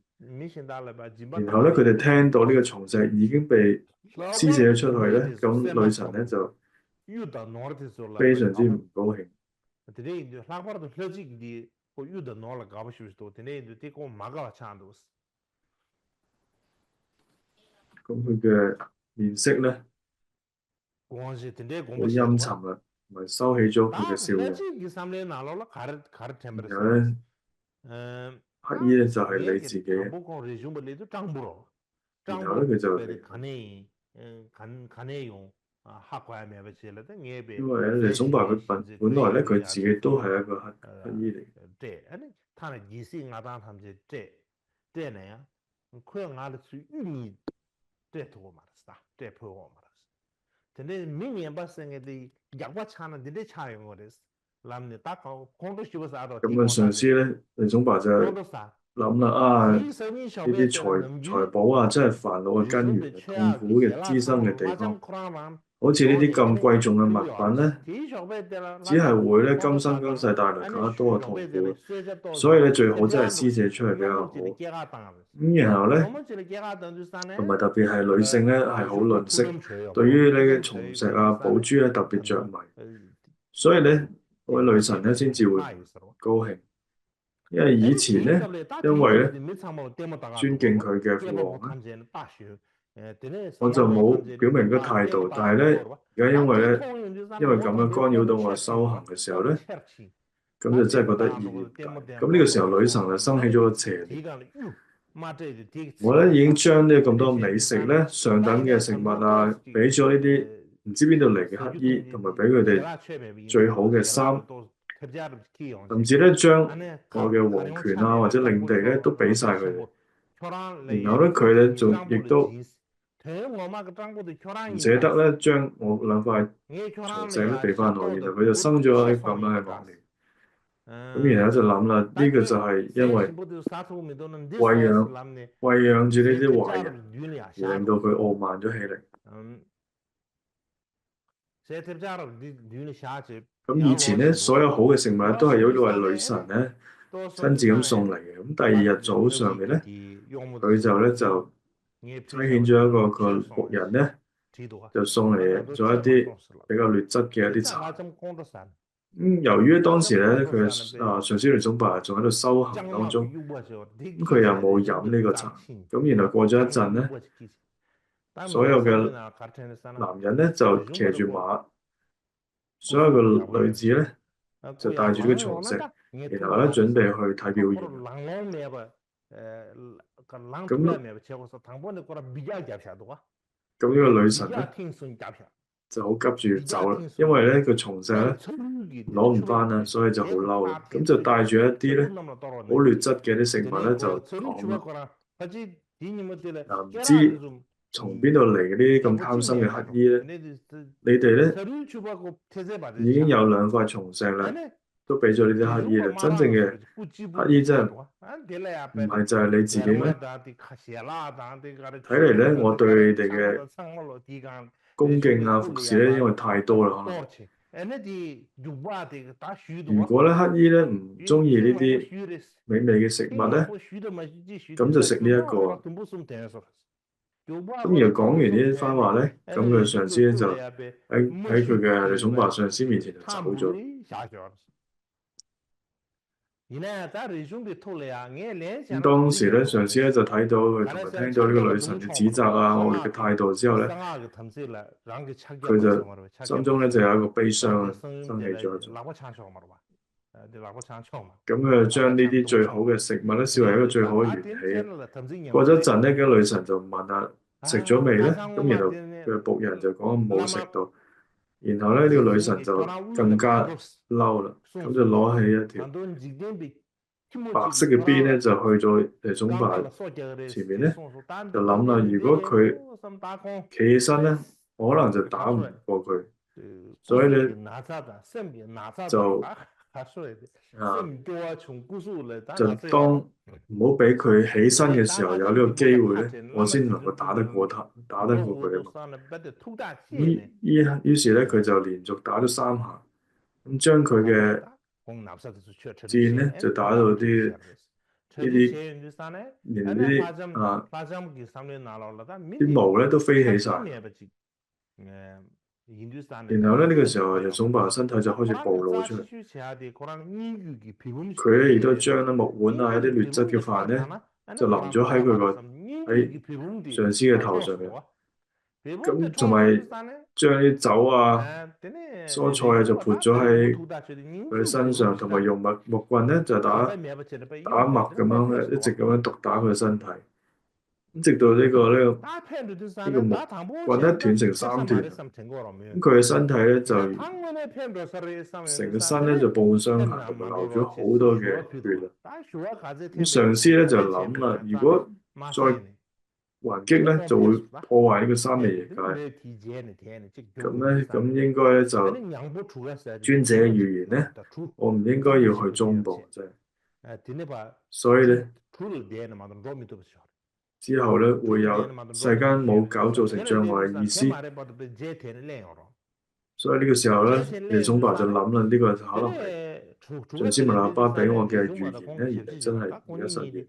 然後咧，佢哋聽到呢個蟲石已經被施捨咗出去咧，咁女神咧就非常之唔高興。咁佢嘅面色咧好陰沉啦，同埋收起咗佢嘅笑容。然後咧，乞兒咧就係你自己。然後咧佢就因為咧，你總話佢本來咧佢自己都係一個乞兒嚟。咁嘅上司咧，你總話就諗啦啊，呢啲財寶啊，真係煩惱嘅根源，痛苦嘅滋生嘅地方。好似呢啲咁貴重嘅物品咧，只係會咧今生今世帶來更加多嘅痛苦。所以咧，最好真係施捨出嚟比較好。咁然後咧，同埋特別係女性咧係好吝嗇，對於呢啲蟲石啊、寶珠咧特別着迷。所以咧，嗰位女神咧先至會高興。因為以前咧，因為咧尊敬佢嘅父王咧，我就冇表明個態度。但係咧，而家因為咁樣干擾到我修行嘅時候咧，咁就真係覺得意義大。咁呢個時候女神就生起咗個邪念。我咧已經將呢咁多美食咧、上等嘅食物啊，俾咗呢啲唔知邊度嚟嘅乞兒，同埋俾佢哋最好嘅衫。甚至咧將我嘅皇權啊或者領地咧都俾晒佢哋，然後咧佢咧仲亦都唔捨得咧將我兩塊蟲石咧俾翻我，然後佢就生咗咁樣嘅惡念。咁然後就諗啦，呢個就係因為餵養住呢啲壞人，而令到佢傲慢咗起嚟。咁以前咧，所有好嘅食物都係由呢位女神咧親自咁送嚟嘅。咁第二日早上面咧，佢就差遣咗一個僕人咧，就送嚟咗一啲比較劣質嘅一啲茶。由於當時咧佢上司雷宗伯仲喺度修行當中，咁佢又冇飲呢個茶。咁然後過咗一陣咧，所有嘅男人咧就騎住馬。所有嘅女子咧就帶住呢個蟲石，然後咧準備去睇表演。咁呢個女神咧就好急住走啦，因為咧個蟲石咧攞唔翻啦，所以就好嬲啦。咁就帶住一啲咧好劣質嘅啲食物咧就講啦，唔知從邊度嚟嘅呢啲咁貪心嘅乞兒咧？你哋咧已經有2塊蟲石啦，都俾咗呢啲乞兒啦。真正嘅乞兒真係唔係就係你自己咩？睇嚟咧，我對你哋嘅恭敬啊、服侍咧，因為太多啦，可能。如果咧乞兒咧唔中意呢啲美味嘅食物咧，咁就食呢一個。咁然後講完呢啲番話咧，咁佢上司咧就喺佢嘅李總白上司面前就走咗。咁當時咧，上司咧就睇到佢同埋聽到呢個女神嘅指責啊、惡劣嘅態度之後咧，佢就心中咧就有一個悲傷生起咗。咁佢就將呢啲最好嘅食物咧視為一個最好嘅緣起。過咗一陣咧，個女神就問下食咗未咧？咁然後佢嘅僕人就講冇食到。然後咧，呢個女神就更加嬲啦，咁就攞起一條白色嘅鞭咧，就去咗尼宗爸前面咧，就諗啦，如果佢企起身咧，可能就打唔過佢，所以咧就就當唔好俾佢起身嘅時候有呢個機會咧，我先能夠打得過佢啊嘛。於是咧，佢就連續打咗3下，咁將佢嘅箭咧就打到啲連呢啲毛咧都飛起晒。然後咧呢個時候，尼宗爸身體就開始暴露出嚟，佢咧亦都將咧木碗啊、一啲劣質嘅飯咧就淋咗喺上司嘅頭上面，咁同埋將啲酒啊、蔬菜啊就潑咗喺佢身上，同埋用木棍咧就打麥咁樣咧，一直咁樣毒打佢身體。咁直到呢個木棍咧斷成3段，咁佢嘅身體咧就成個身咧就報傷痕，同埋流咗好多嘅血啊！咁上司咧就諗啦，如果再還擊咧，就會破壞呢個三味耶界。咁應該咧就尊者嘅預言咧，我唔應該要去中部啫。所以咧。之後咧會有世間冇搞造成障礙嘅意思，所以呢個時候咧，尼宗爸就諗啦，呢個可能係上師密勒巴俾我嘅預言咧，原來真係而家實現。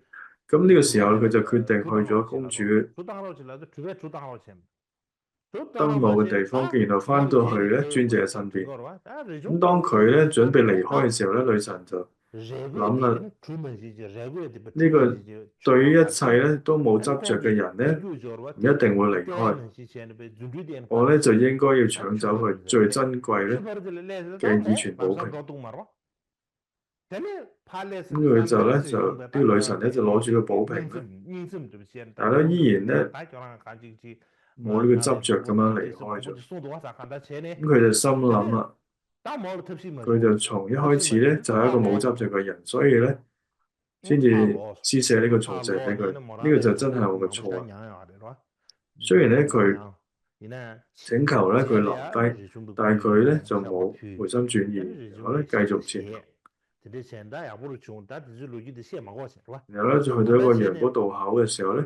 咁呢個時候佢就決定去咗公主登墓嘅地方，然後翻到去咧尊者嘅身邊。咁當佢咧準備離開嘅時候咧，女神就諗啦，呢個對於一切咧都冇執着嘅人咧，唔一定會離開。我咧就應該要搶走佢最珍貴咧嘅以傳寶瓶。咁佢就咧就呢個女神咧就攞住個寶瓶咧，但係咧依然咧冇呢個執着咁樣離開咗。咁佢就心諗啦。佢就從一開始咧就係一個冇執着嘅人，所以咧先至施捨呢個曹植俾佢。呢個就真係我嘅錯。雖然咧佢請求咧佢留低，但係佢咧就冇回心轉意，然後咧繼續前行。然後咧就去到一個陽谷渡口嘅時候咧，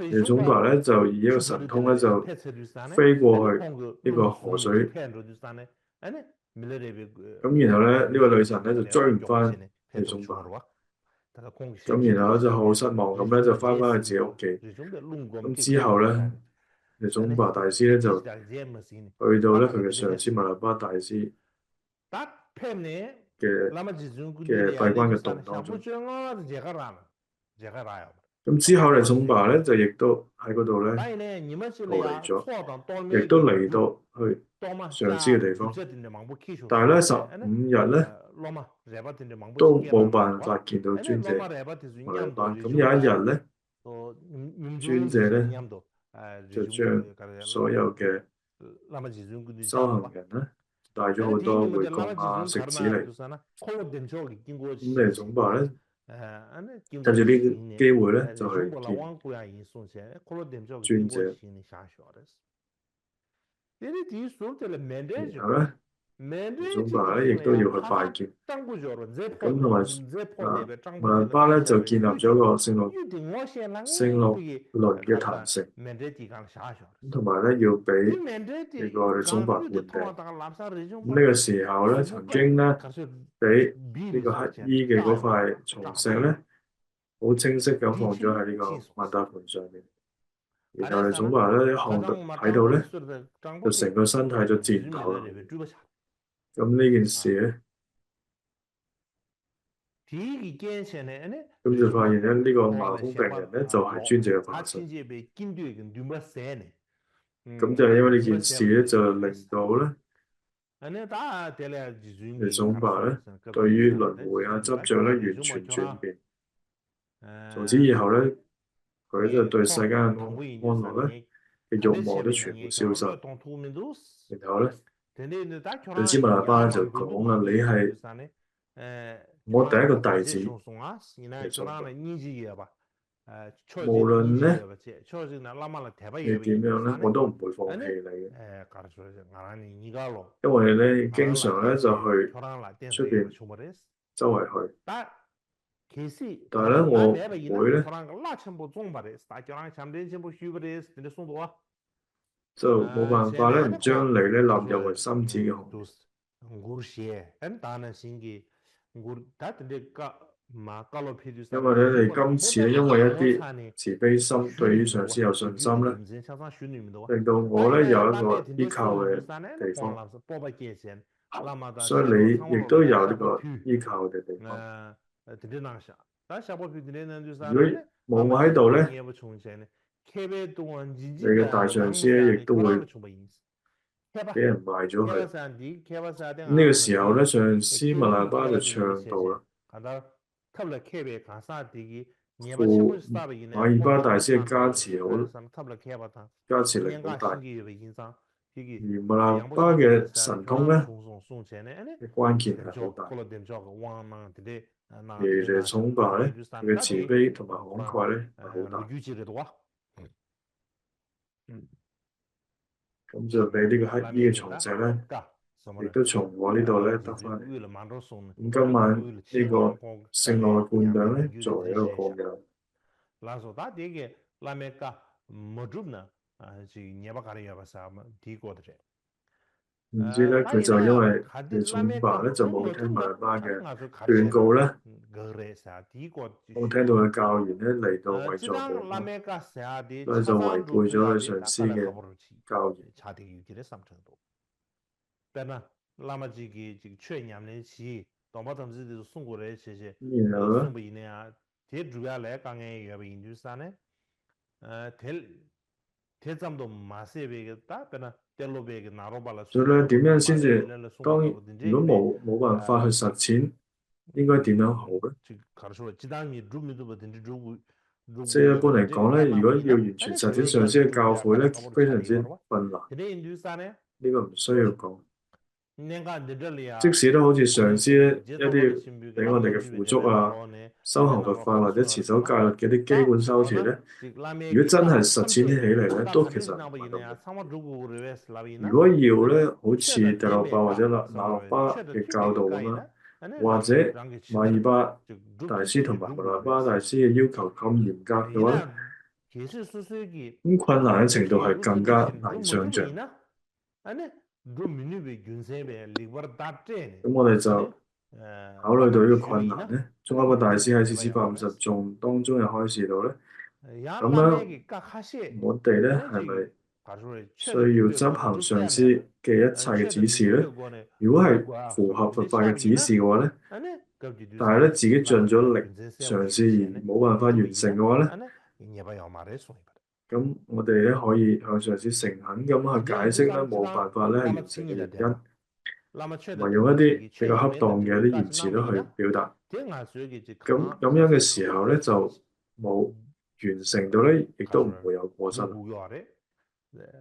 尼宗爸咧就以一個神通咧就飛過去呢個河水。咁然後咧呢個女神咧就追唔翻尼宗爸，咁然後就好失望咁咧就翻返去自己屋企。咁之後咧尼宗爸大師咧就去到咧佢嘅上師密勒巴大師嘅閉關嘅洞當中。咁之後尼宗爸咧就亦都喺嗰度咧逃離咗，亦都嚟到去上師嘅地方，但係咧15日咧都冇辦法見到尊者密勒巴。咁有一日咧，尊者咧就將所有嘅修行人咧帶咗好多回供啊、食子嚟。咁尼宗爸咧趁住呢個機會咧就去見尊者。然後咧，尼宗爸咧亦都要去拜見。咁同埋密勒巴咧就建立咗個聖六輪嘅壇城。咁同埋咧要俾呢個尼宗爸灌頂。咁呢個時候咧曾經咧俾呢個乞衣嘅嗰塊松石咧好清晰咁放咗喺呢個曼達盤上面。然後尼宗爸咧一看到睇到咧，就成個身體就顫抖啦。咁呢件事咧咁就發現咧呢個麻風病人咧就係專職嘅法術。咁就係因為呢件事咧，就令到咧總伯咧對於輪迴啊執著咧完全轉變。從此以後咧，佢就對世間安樂咧嘅慾望都全部消失。然後咧，對支密勒巴就講啦：你係我第一個弟子嘅總伯。無論咧你點樣咧，我都唔會放棄你嘅，因為咧經常咧就去出邊周圍去，但係咧我唔會咧就冇辦法咧唔將你咧納入為心子嘅行列。因為咧，你今次咧，因為一啲慈悲心，對於上師有信心咧，令到我咧有一個依靠嘅地方，所以你亦都有呢個依靠嘅地方。如果冇我喺度咧，你嘅大上師咧亦都會俾人賣咗佢。呢個時候咧，上師密勒巴就唱道啦。父馬爾巴大師嘅加持加持力好大，而密勒巴嘅神通咧嘅關鍵係好大，而總伯咧佢嘅慈悲同埋慷慨咧係好大，咁就俾呢個乞衣嘅重石咧，亦都從我呢度咧得翻。咁今晚呢個聖樂嘅伴娘咧，作為一個供養。唔知咧，佢就因為總伯咧就冇聽密勒巴嘅勸告咧，冇聽到佢教員咧嚟到為助佢，所以就違背咗佢上師嘅教言。然後咧，所以咧點樣先至如果冇辦法去實踐，應該點樣好咧？即係一般嚟講咧，如果要完全實踐上師嘅教誨咧，非常之困難。呢個唔需要講。即使都好似上師咧一啲俾我哋嘅付囑啊、修行佛法或者持守戒律嘅啲基本修持咧，如果真係實踐起嚟咧，都其實唔係咁難。如果要咧，好似第六巴或者那洛巴嘅教導咁啦，或者馬爾巴大師同埋密勒巴大師嘅要求咁嚴格嘅話咧，咁困難嘅程度係更加難想像。咁我哋就考慮到呢個困難咧，宗喀巴大師喺四百50頌當中又開示到咧，咁樣我哋咧係咪需要執行上師嘅一切嘅指示咧？如果係符合佛法嘅指示嘅話咧，但係咧自己盡咗力嘗試而冇辦法完成嘅話咧，咁我哋咧可以向上師誠懇咁去解釋咧冇辦法咧完成嘅原因，同埋用一啲比較恰當嘅一啲言辭都去表達。咁樣嘅時候咧就冇完成到咧，亦都唔會有過失。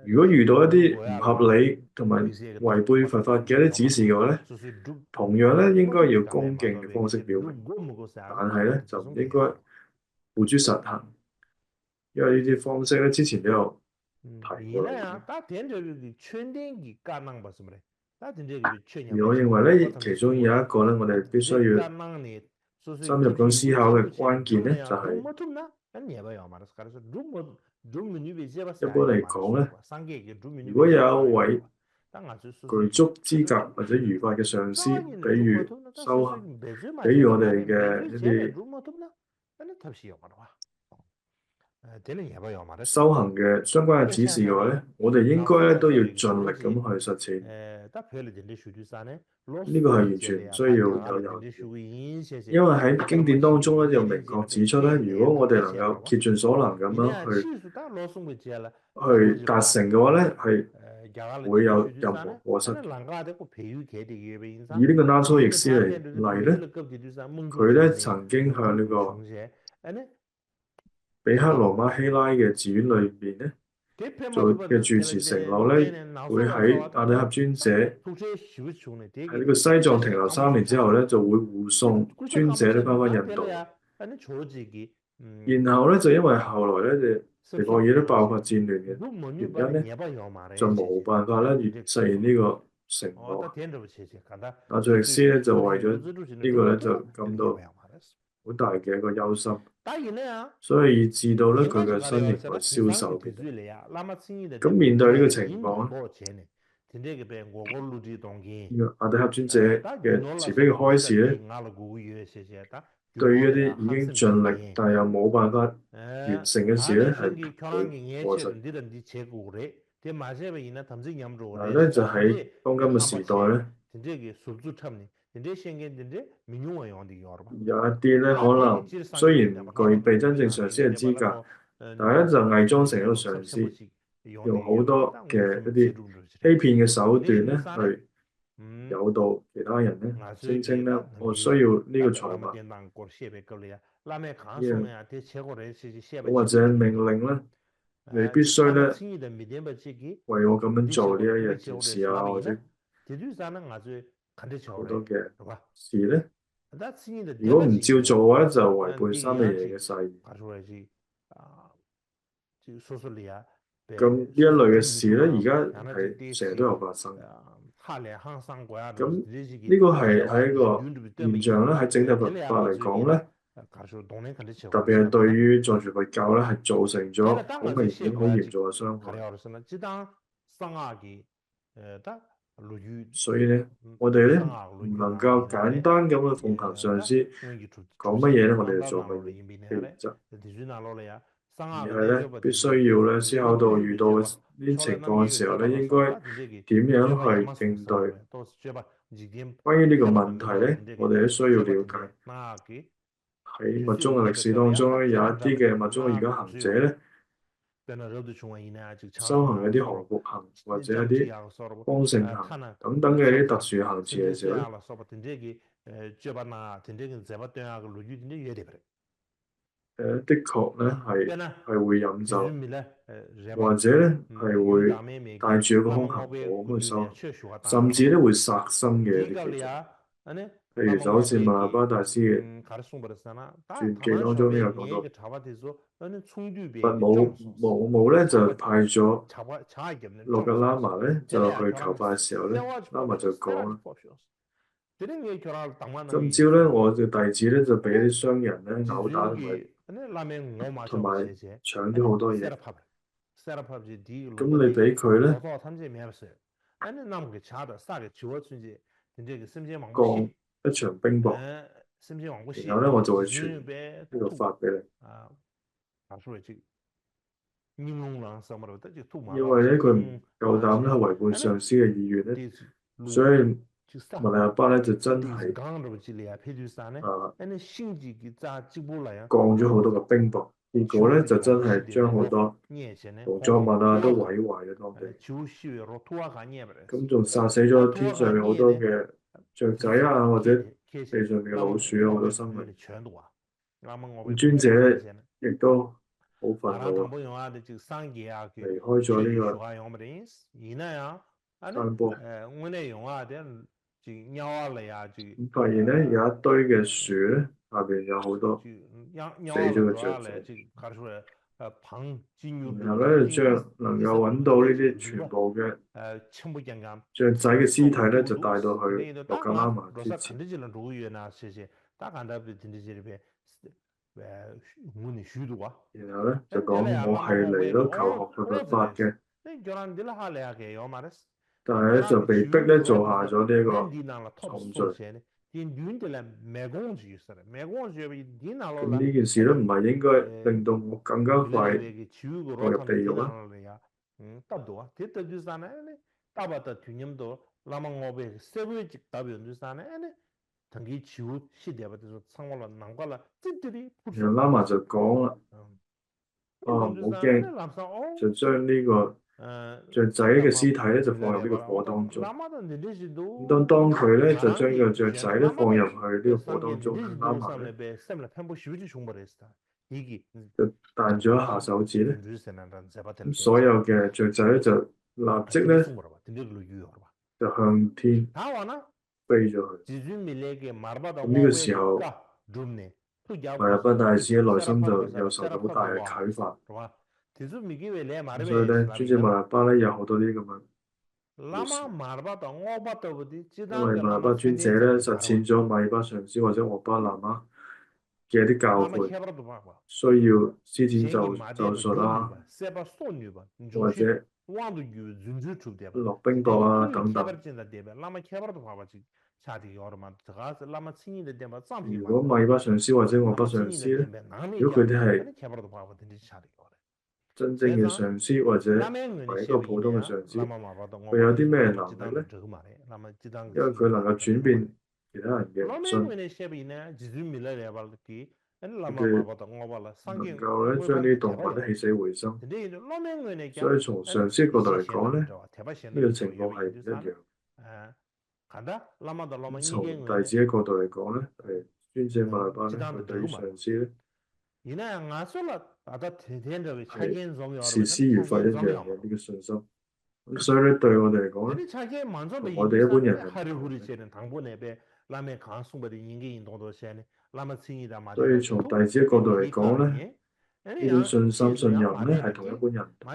如果遇到一啲唔合理同埋違背佛法嘅一啲指示嘅話咧，同樣咧應該要恭敬嘅方式表明，但係咧就唔應該付諸實行。因為呢啲方式咧，之前都有提過啦。而我認為咧，其中有一個咧，我哋必須要深入咁思考嘅關鍵咧，就係一般嚟講咧，如果有一位具足資格或者如法嘅上師，比如修行，比如我哋嘅一啲修行嘅相關嘅指示嘅話咧，我哋應該咧都要盡力咁去實踐。呢個係完全唔需要有猶豫，因為喺經典當中咧就明確指出咧，如果我哋能夠竭盡所能咁樣去達成嘅話咧，係唔會有任何過失。以呢個拉蘇易斯嚟咧，佢咧曾經向呢個比克羅馬希拉嘅寺院裏邊咧做嘅住持承諾咧，會喺阿底峽尊者喺呢個西藏停留3年之後咧，就會護送尊者咧翻印度。然後咧就因為後來咧就尼泊爾都爆發戰亂嘅原因咧，就冇辦法咧實現呢個承諾。阿蘇易斯咧就為咗呢個咧就感到好大嘅一個憂心，所以以致到咧佢嘅身形會消瘦嘅。咁面對呢個情況咧，阿底峽尊者嘅慈悲嘅開示咧，對於一啲已經盡力但又冇辦法完成嘅事咧，係唔會過失。但係咧就喺當今嘅時代咧，有一啲咧可能雖然唔具備真正上師嘅資格，但係咧就偽裝成一個上師，用好多嘅一啲欺騙嘅手段咧去誘導其他人咧，聲稱咧我需要呢個財物，或者命令咧，你必須咧為我咁樣做呢一件事啊，或者好多嘅事咧。如果唔照做嘅話，就違背三位爺嘅誓言。咁呢一類嘅事咧，而家係成日都有發生。咁呢個係喺一個現象咧，喺整體佛法嚟講咧，特別係對於藏傳佛教咧，係造成咗好明顯、好嚴重嘅傷害。所以咧，我哋咧唔能夠簡單咁去奉行上師講乜嘢咧，我哋就做乜嘢嘅原則，而係咧必須要咧思考到遇到呢啲情況嘅時候咧，應該點樣去應對。關於呢個問題咧，我哋都需要了解。喺密宗嘅歷史當中咧，有一啲嘅密宗嘅瑜伽行者咧，修行一啲降伏行或者一啲方性行等等嘅一啲特殊行持嘅時候咧，的確咧係會飲酒，或者咧係會帶住一個空行母咁去修行，甚至咧會殺生嘅一啲記載。譬如就好似馬巴大師嘅傳記當中都有講到，佛母母咧就派咗洛格喇嘛咧就去求拜嘅時候咧，喇嘛就講啦，今朝咧我嘅弟子咧就俾啲商人咧毆打同埋搶咗好多嘢，咁你俾佢咧降一場冰雹，然後咧我就會傳呢個法俾你。因為咧佢唔夠膽咧違背上師嘅意願咧，所以密勒日巴咧就真係降咗好多個冰雹，結果咧就真係將好多農作物啊都毀壞咗當地，咁仲殺死咗天上面好多嘅雀仔啊，或者地上面嘅老鼠啊，好多生命。咁尊者咧亦都好憤怒啊，離開咗呢個山坡，咁發現咧有一堆嘅樹咧下邊有好多死咗嘅雀仔，然後咧就將能夠揾到呢啲全部嘅雀仔嘅屍體咧就帶到去洛格喇嘛之前。然後咧就講我係嚟咗求學佛法嘅，但係咧就被逼咧做下咗呢一個重罪， 진 륜들의 매공지였어요. 매공지업이 디나로라 咁呢件事咧唔係應該令到我更加快 밀레베기 지우고 墮入地 로탄도 獄咧？ 디나로야. 답도 됐다 주사네. 답았다 튜님도 라망오베 세브직 답이 주사네. 당기 지우 시대부터 상관로 난관라 찌들이 然後拉埋就講啦，唔好驚，就將呢個雀仔嘅屍體咧就放入呢個火當中。咁當佢咧就將個雀仔咧放入去呢個火當中咧，拉埋咧就彈咗一下手指咧，咁所有嘅雀仔咧就立即咧就向天飛咗去。咁呢個時候，馬來巴大師嘅內心就又受到好大嘅啟發。咁所以咧，尊者馬來巴咧有好多啲咁嘅故事。因為馬來巴尊者咧實踐咗馬爾巴上師或者奧巴喇嘛嘅一啲教誨，需要施展咒術啦，或者落冰雹啊等等。如果馬爾巴上師或者奧巴上師咧，如果佢哋係真正嘅上師或者唔係一個普通嘅上師，佢有啲咩能力咧？因為佢能夠轉變其他人嘅唔信，佢能夠咧將啲動物咧起死回生。所以從上師角度嚟講咧，呢個情況係唔一樣。咁從弟子嘅角度嚟講咧，係尊者馬來巴咧，佢對於上師咧係視師如佛一樣嘅呢個信心。咁所以咧對我哋嚟講咧，同我哋一般人係唔同嘅。所以從弟子嘅角度嚟講咧，呢種信心信任咧係同一般人唔同。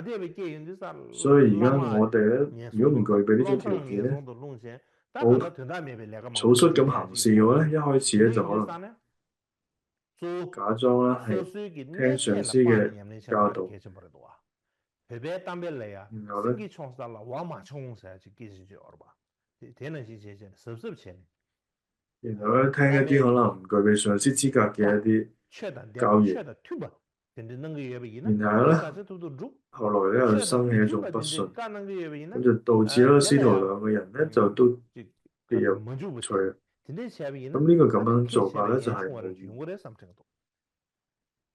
所以而家我哋咧，如果唔具備呢種條件咧，好草率咁行事嘅話咧，一開始咧就可能假裝啦係聽上師嘅教導，然後咧聽一啲可能唔具備上師資格嘅一啲教言，然後咧後來咧又生起一種不信，咁就導致咗師徒兩個人咧就都跌入罪。咁呢個咁樣做法咧就係冇意義。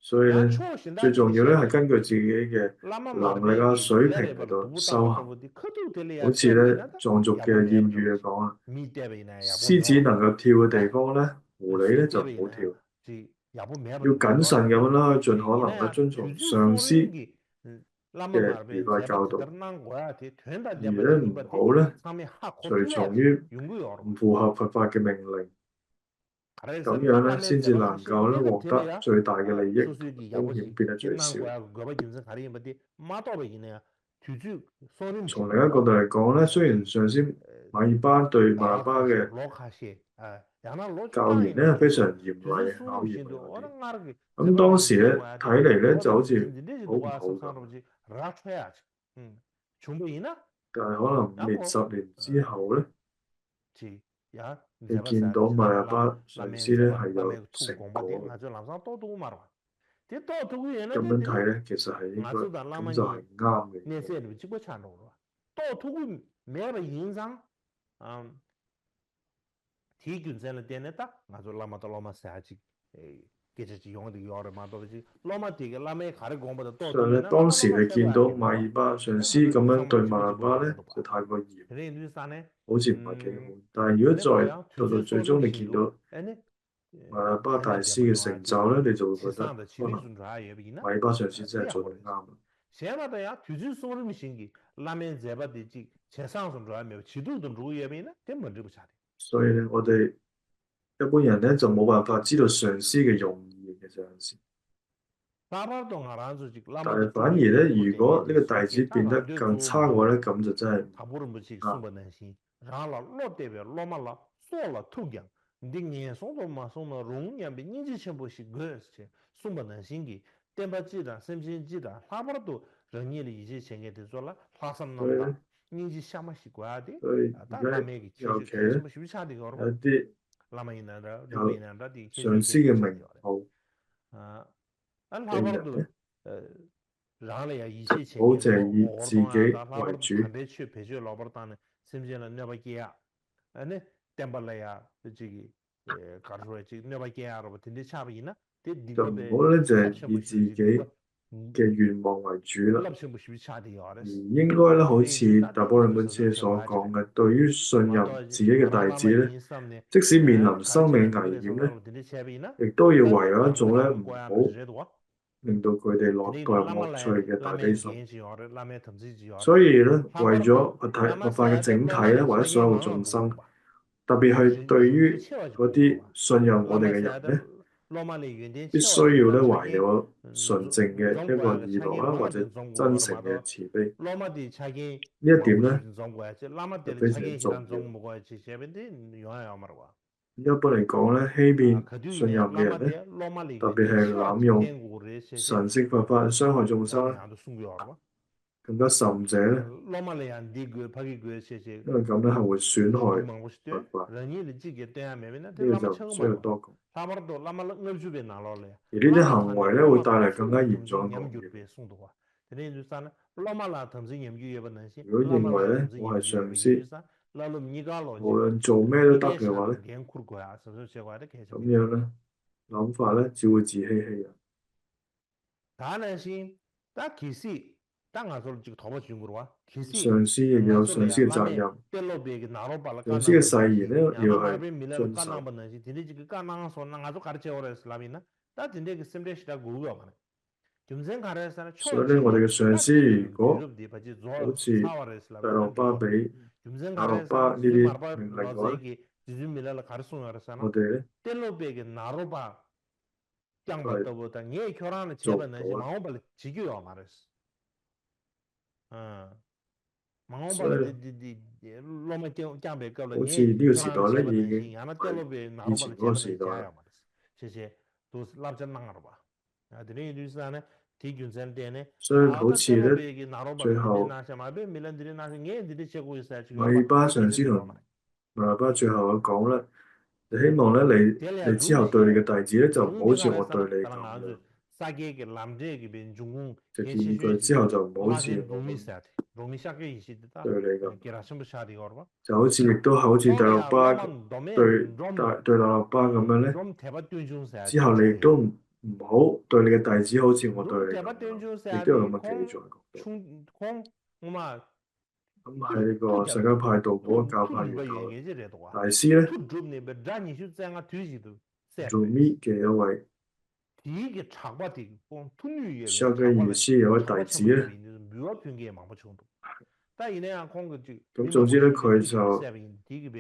所以咧最重要咧係根據自己嘅能力啊水平嚟到修行。好似咧藏族嘅諺語嚟講啊，獅子能夠跳嘅地方咧，狐狸咧就唔好跳。要謹慎咁樣啦，盡可能咧遵從上師嘅愉快教導，而咧唔好咧隨從於唔符合佛法嘅命令，咁樣咧先至能夠咧獲得最大嘅利益，風險變得最少。從另一個角度嚟講咧，雖然上師馬爾巴對馬來巴嘅教言咧係非常嚴厲嘅考驗我哋，咁當時咧睇嚟咧就好似好唔好咁，但係可能5年10年之後咧，你見到馬來巴上師咧係有成果嘅，咁樣睇咧其實係應該咁就係啱嘅。所以咧，當時你見到馬爾巴上師咁樣對馬來巴咧，就太過嚴，好似唔係幾好。但係如果再到最終你見到馬來巴大師嘅成就咧，你就會覺得可能馬爾巴上師真係做得啱。所以咧，我哋一般人咧就冇辦法知道上師嘅用意嘅有陣時。但係反而咧，如果呢個弟子變得更差嘅話咧，咁就真係唔啱。所以而家尤其咧有啲有上司嘅名號嘅人咧，好似係以自己為主。就唔好咧，就係以自己嘅願望為主啦，而應該咧，好似大波兩本書所講嘅，對於信任自己嘅弟子咧，即使面臨生命危險咧，亦都要維有一種咧唔好令到佢哋代入樂趣嘅大悲心。所以咧，為咗物化嘅整體咧，或者所有嘅眾生，特別係對於嗰啲信任我哋嘅人咧，必須要咧懷有純正嘅一個意樂啦，或者真誠嘅慈悲。呢一點咧就非常之重要。一般嚟講咧，欺騙信任嘅人咧，特別係濫用神聖佛法傷害眾生咧，更加甚者咧，因為咁咧係會損害佛法，呢個就唔需要多講。而呢啲行為咧會帶嚟更加嚴重嘅惡業。如果認為咧我係上司，無論做咩都得嘅話咧，咁樣咧諗法咧只會自欺欺人。上司亦有上司嘅責任，上司嘅誓言咧要係遵守。所以咧，我哋嘅上司如果好似第六巴比、亞洛巴呢啲命令嘅話咧，我哋咧係做唔到啊。所以好似呢個時代咧已經係以前嗰個時代啦。所以好似咧，最後米巴上司同米巴最後講咧，就希望咧你之後對你嘅弟子咧就唔好似我對你咁樣，就建議佢之後就唔好似我對你咁，就好似亦都好似第六巴對第六巴咁樣咧，之後你亦都唔好對你嘅弟子好似我對你咁樣，亦都有咁嘅記載講到。咁喺呢個實教派道嗰個教派源頭大師咧，Rumi 嘅一位上嘅意思有位弟子咧，咁總之咧佢就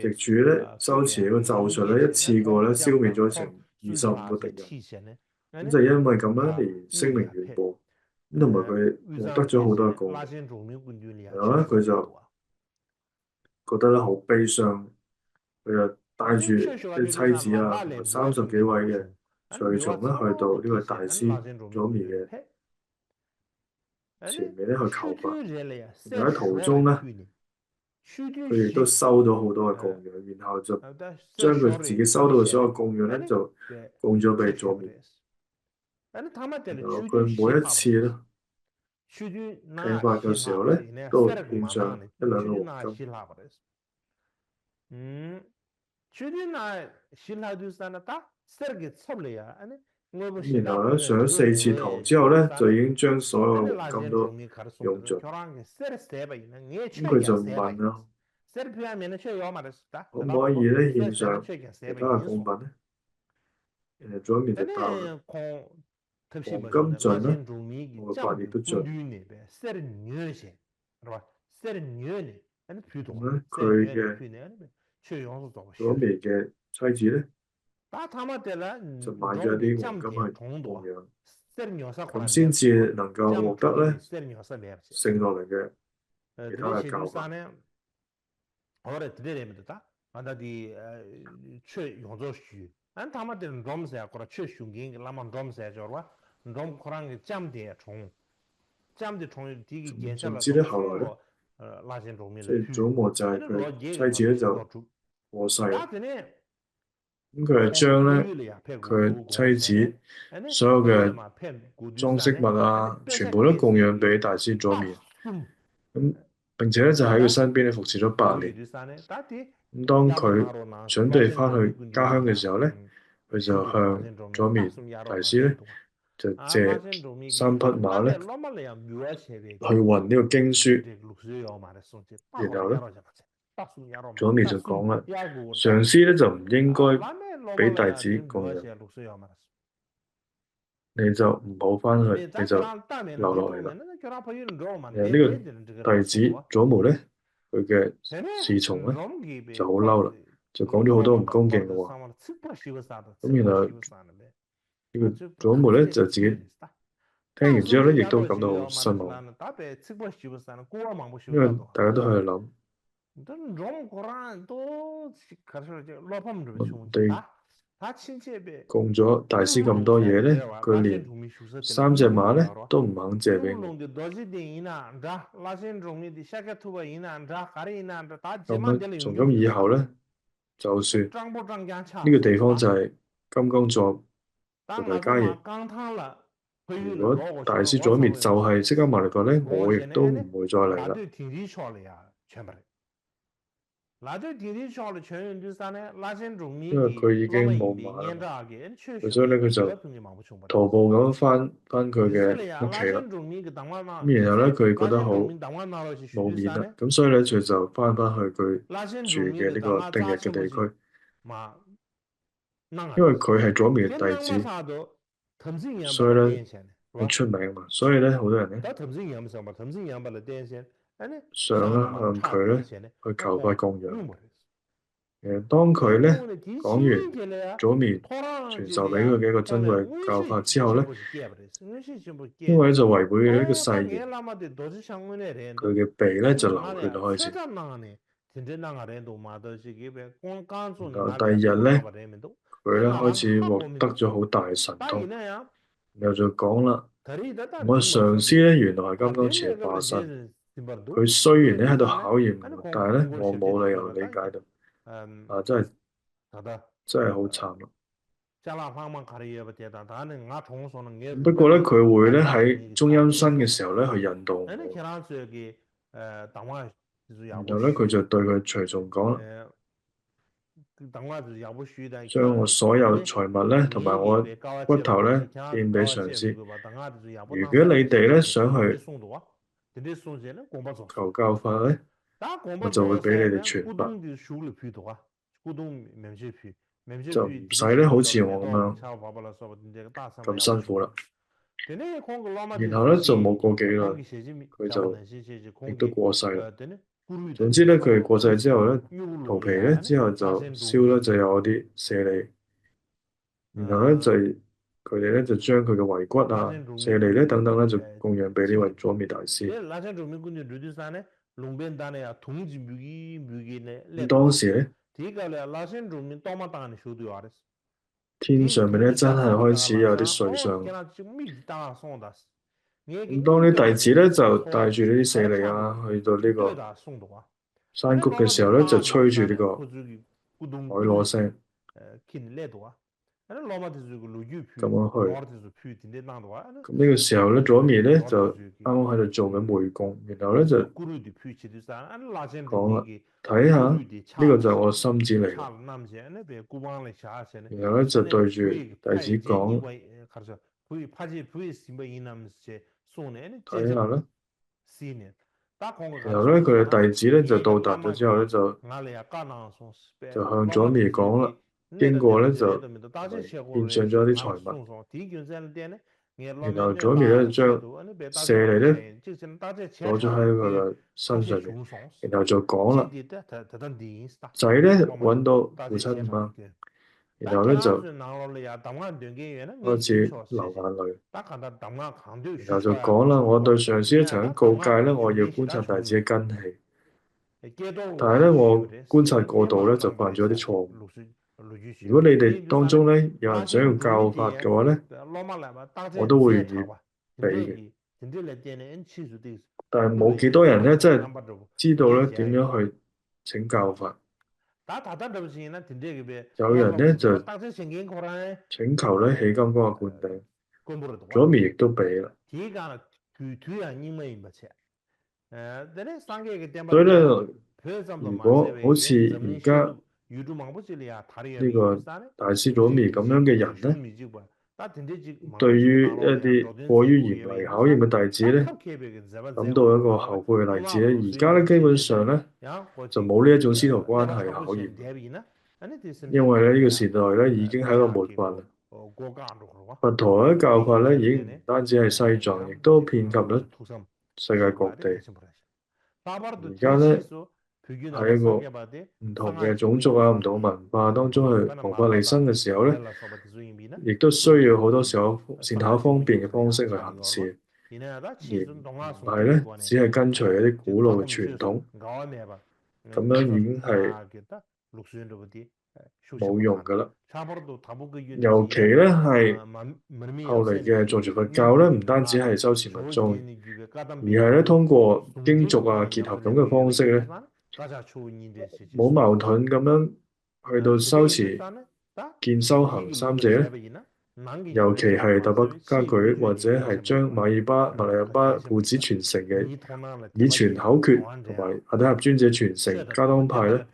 藉住咧修持個咒術咧，一次過咧消滅咗成25個敵人，咁就因為咁樣而聲名遠播，咁同埋佢獲得咗好多嘅貢獻，然後咧佢就覺得咧好悲傷，佢就帶住啲妻子啊，同埋30幾位嘅隨從咧，去到呢個大師Rumi嘅前面咧去求法。然後喺途中咧，佢亦都收到好多嘅供養，然後就將佢自己收到嘅所有供養咧，就供咗俾Rumi。然後佢每一次咧聽法嘅時候咧，都獻上1兩個黃金。咁然後咧上咗4次堂之後咧，就已經將所有嘅黃金都用盡。咁佢就問啦，可唔可以咧獻上其他嘅供品咧？左面就答啦，黃金盡啦，我嘅法亦都盡。咁咧佢嘅左面嘅妻子咧，就買咗一啲黃金去供養，咁先至能夠獲得咧剩落嚟嘅其他嘅教法。總之咧，後來咧，即係祖母就係佢妻子咧就過世啦。咁佢係將咧佢妻子所有嘅裝飾物啊，全部都供養俾大師佐冕。咁並且咧就喺佢身邊咧服侍咗8年。咁當佢準備翻去家鄉嘅時候咧，佢就向佐冕大師咧就借3匹馬咧去運呢個經書。然後咧佐冕就講啦，上師咧就唔應該俾弟子供養，你就唔好翻去，你就留落嚟啦。呢個弟子佐姆咧，佢嘅侍從咧就好嬲啦，就講咗好多唔恭敬嘅話。咁然後呢個佐姆咧就自己聽完之後咧，亦都感到好失望，因為大家都喺度諗，我哋供咗大師咁多嘢咧，佢連3隻馬咧都唔肯借俾我。咁咧，從今以後咧，就算呢個地方就係金剛座同埋迦葉，如果大師佐冕就係釋迦牟尼佛咧，我亦都唔會再嚟啦。因為佢已經冇馬啦，所以咧佢就徒步咁翻佢嘅屋企啦。咁然後咧佢覺得好冇面啦，咁所以咧佢就翻去佢住嘅呢個定日嘅地區。因為佢係佐冕嘅弟子，所以咧好出名嘛，所以咧好多人咧想向佢咧去求法供養。當佢咧講完佐冕傳授俾佢嘅一個珍貴教法之後咧，因為就違背咗呢個誓言，佢嘅鼻咧就流血啦開始。然後第二日咧，佢咧開始獲得咗好大嘅神通，然後就講啦，我上師咧原來係金剛持嘅化身，佢雖然咧喺度考驗我，但係咧我冇理由理解到，真係好慘咯。不過咧，佢會咧喺中陰身嘅時候咧去引導我，然後咧佢就對佢隨從講啦，將我所有財物咧同埋我骨頭咧獻俾上師。如果你哋咧想去求教法咧，我就會俾你哋傳法，就唔使咧好似我咁樣咁辛苦啦。然後咧就冇過幾耐，佢就亦都過世啦。總之咧，佢過世之後咧，頭皮咧之後就燒咧就有啲舍利，然後咧就佢哋咧就將佢嘅遺骨啊、舍利咧等等咧就供養俾呢位佐冕大師。咁當時咧，天上面咧真係開始有啲水上。咁當啲弟子咧就帶住呢啲舍利啊，去到呢個山谷嘅時候咧，就吹住呢個海螺聲，咁樣去。咁呢個時候咧，佐冕咧就啱啱喺度做緊回供，然後咧就講啦，睇下呢個就係我心子嚟啦。然後咧就對住弟子講，睇下啦。然後咧佢嘅弟子咧就到達咗之後咧就向佐冕講啦，經過咧就獻上咗啲財物，然後佐冕咧將舍利咧攞咗喺佢嘅身上面，然後就講啦，仔咧揾到父親嘛，然後咧就開始流眼淚，然後就講啦，我對上師曾經告誡咧，我要觀察弟子嘅根器。但係咧，我觀察過度咧，就犯咗啲錯誤。如果你哋當中咧有人想要教法嘅話咧，我都會願意俾嘅。但係冇幾多人咧，真係知道咧點樣去請教法。有人咧就請求咧起金剛嘅灌頂，佐米亦都俾啦。所以咧，如果好似而家呢個大師佐米咁樣嘅人咧，對於一啲過於嚴厲考驗嘅弟子咧，諗到一個後悔嘅例子咧，而家咧基本上咧就冇呢一種師徒關係考驗，因為咧呢個時代咧已經係一個末法啦。佛陀嘅教法咧已經唔單止係西藏，亦都遍及咗世界各地。而家咧喺一個唔同嘅種族啊、唔同嘅文化當中去弘法利生嘅時候咧，亦都需要好多時候善巧方便嘅方式去行事，而唔係咧只係跟隨一啲古老嘅傳統，咁樣已經係冇用㗎啦。尤其咧係後嚟嘅藏傳佛教咧，唔單止係修持密宗，而係咧通過經俗啊結合咁嘅方式咧，冇矛盾咁樣去到修持見修行三者咧。尤其係達巴加舉或者係將馬爾巴、密勒日巴父子傳承嘅以傳口訣同埋阿底峽尊者傳承噶當派咧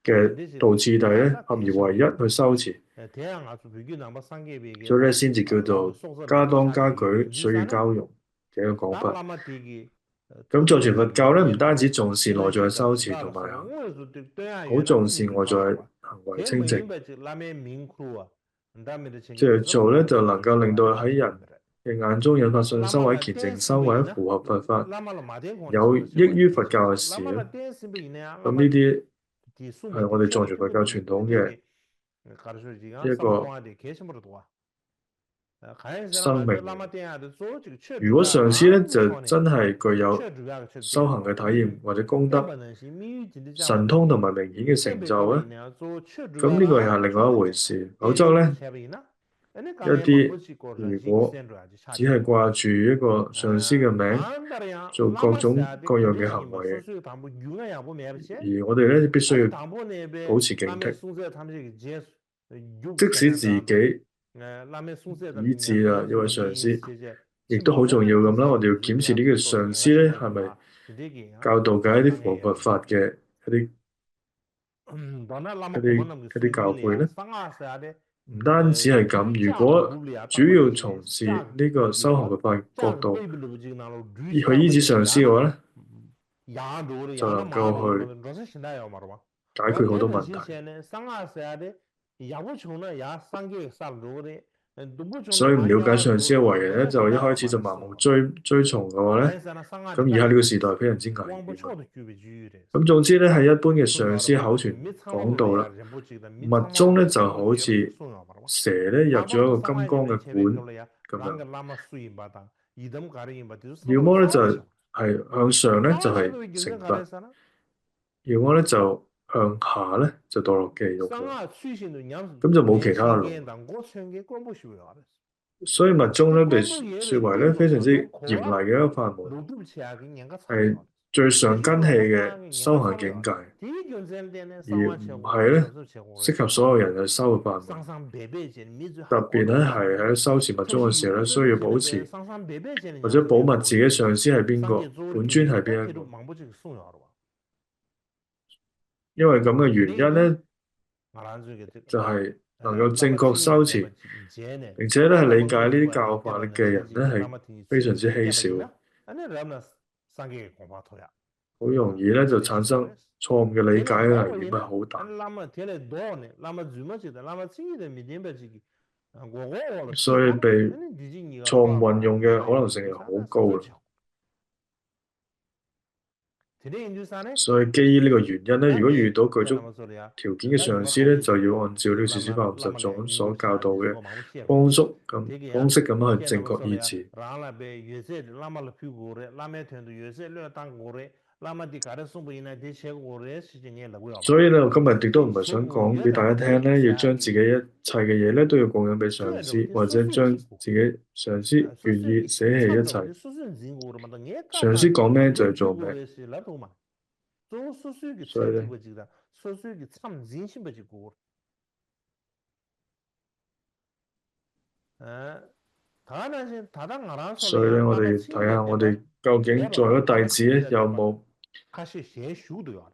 嘅道次第咧合而為一去修持，所以咧先至叫做噶當加舉水乳交融嘅一個講法。咁藏傳佛教咧唔單止重視內在嘅修持同埋好重視外在嘅行為清淨。即係做咧，就能夠令到喺人嘅眼中引發信心或者虔誠心或者符合佛法，有益於佛教嘅事咧。咁呢啲係我哋藏傳佛教傳統嘅一個生命。如果上師咧就真係具有修行嘅體驗或者功德、神通同埋明顯嘅成就咧，咁呢個係另外一回事。否則咧，一啲如果只係掛住一個上師嘅名，做各種各樣嘅行為，而我哋咧必須要保持警惕，即使自己以至啊一位上師，亦都好重要咁啦。我哋要檢視呢個上師咧係咪教導嘅一啲符合佛法嘅一啲教誨咧。唔單止係咁，如果主要從事呢個修行嘅法角度，去依止上師嘅話咧，就能夠去解決好多問題。所以唔了解上師嘅為人咧，就一開始就盲目追從嘅話咧，咁而家呢個時代非常之危險。咁總之咧，係一般嘅上師口傳講道啦，密宗咧就好似蛇咧入咗一個金剛嘅管咁樣，要麼咧就係向上咧就係成佛，要麼咧就向下咧就墮落地獄，咁就冇其他路。所以密宗咧被説為咧非常之嚴厲嘅一個法門，係最上根器嘅修行境界，而唔係咧適合所有人去修嘅法門。特別咧係喺修持密宗嘅時候咧，需要保持或者保密自己上師係邊個，本尊係邊一個。因為咁嘅原因咧，就係能夠正確修持，並且咧係理解呢啲教法嘅人咧係非常之稀少，好容易咧就產生錯誤嘅理解嘅危險係好大，所以被錯誤運用嘅可能性係好高啦。所以基於呢個原因咧，如果遇到具足條件嘅上師咧，就要按照呢個事師法50頌所教導嘅方式咁樣去正確依止。所以咧，我今日亦都唔係想講俾大家聽咧，要將自己一切嘅嘢咧都要供養俾上師，或者將自己上師願意捨棄一切，上師講咩就係做咩。所以咧， 소수의 참 진심버지 고 다나신 다당 알아서 所以咧，我拉拉哋睇下我친구들과 哋究竟作為一個弟子咧，有 내가 冇 가시 셰슈도요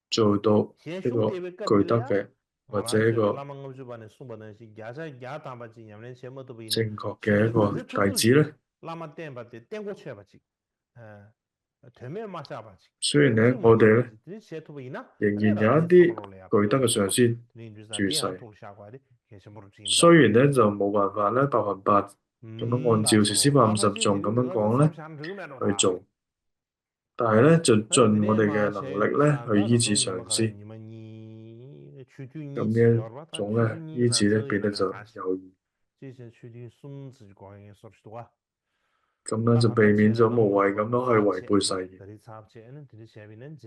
做到呢個 셰슈 대비 具德 급들이야 嘅或者一 알아서 個 라망금 주반에 숨바는 시 야자 야담바지 냠는 제모도 보이네 正確嘅一 셰슈 個 그저 弟子咧？ 라마 땜바데 땜고 쳐바지 되면 마샤바지 雖然咧，땡 我哋咧 마샤바지 셰투 보이나 仍然有 내가 一 시 啲 소모로래야 具德嘅上師 린주사 住 대한 世， 돌샤과데 계셔모로 짐다 雖然咧就冇辦法咧100%咁樣按照説師法50頌咁樣講咧去做，但係咧就盡我哋嘅能力咧去醫治上師，咁呢一種咧醫治咧變得就有益，咁咧就避免咗無謂咁樣去違背誓言。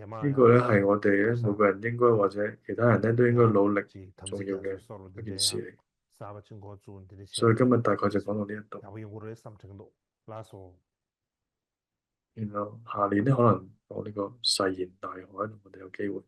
呢個咧係我哋咧每個人應該或者其他人咧都應該努力重要嘅一件事嚟。所以今日大概就講到呢一度，然後下年咧可能講呢個誓言大海，我哋有機會。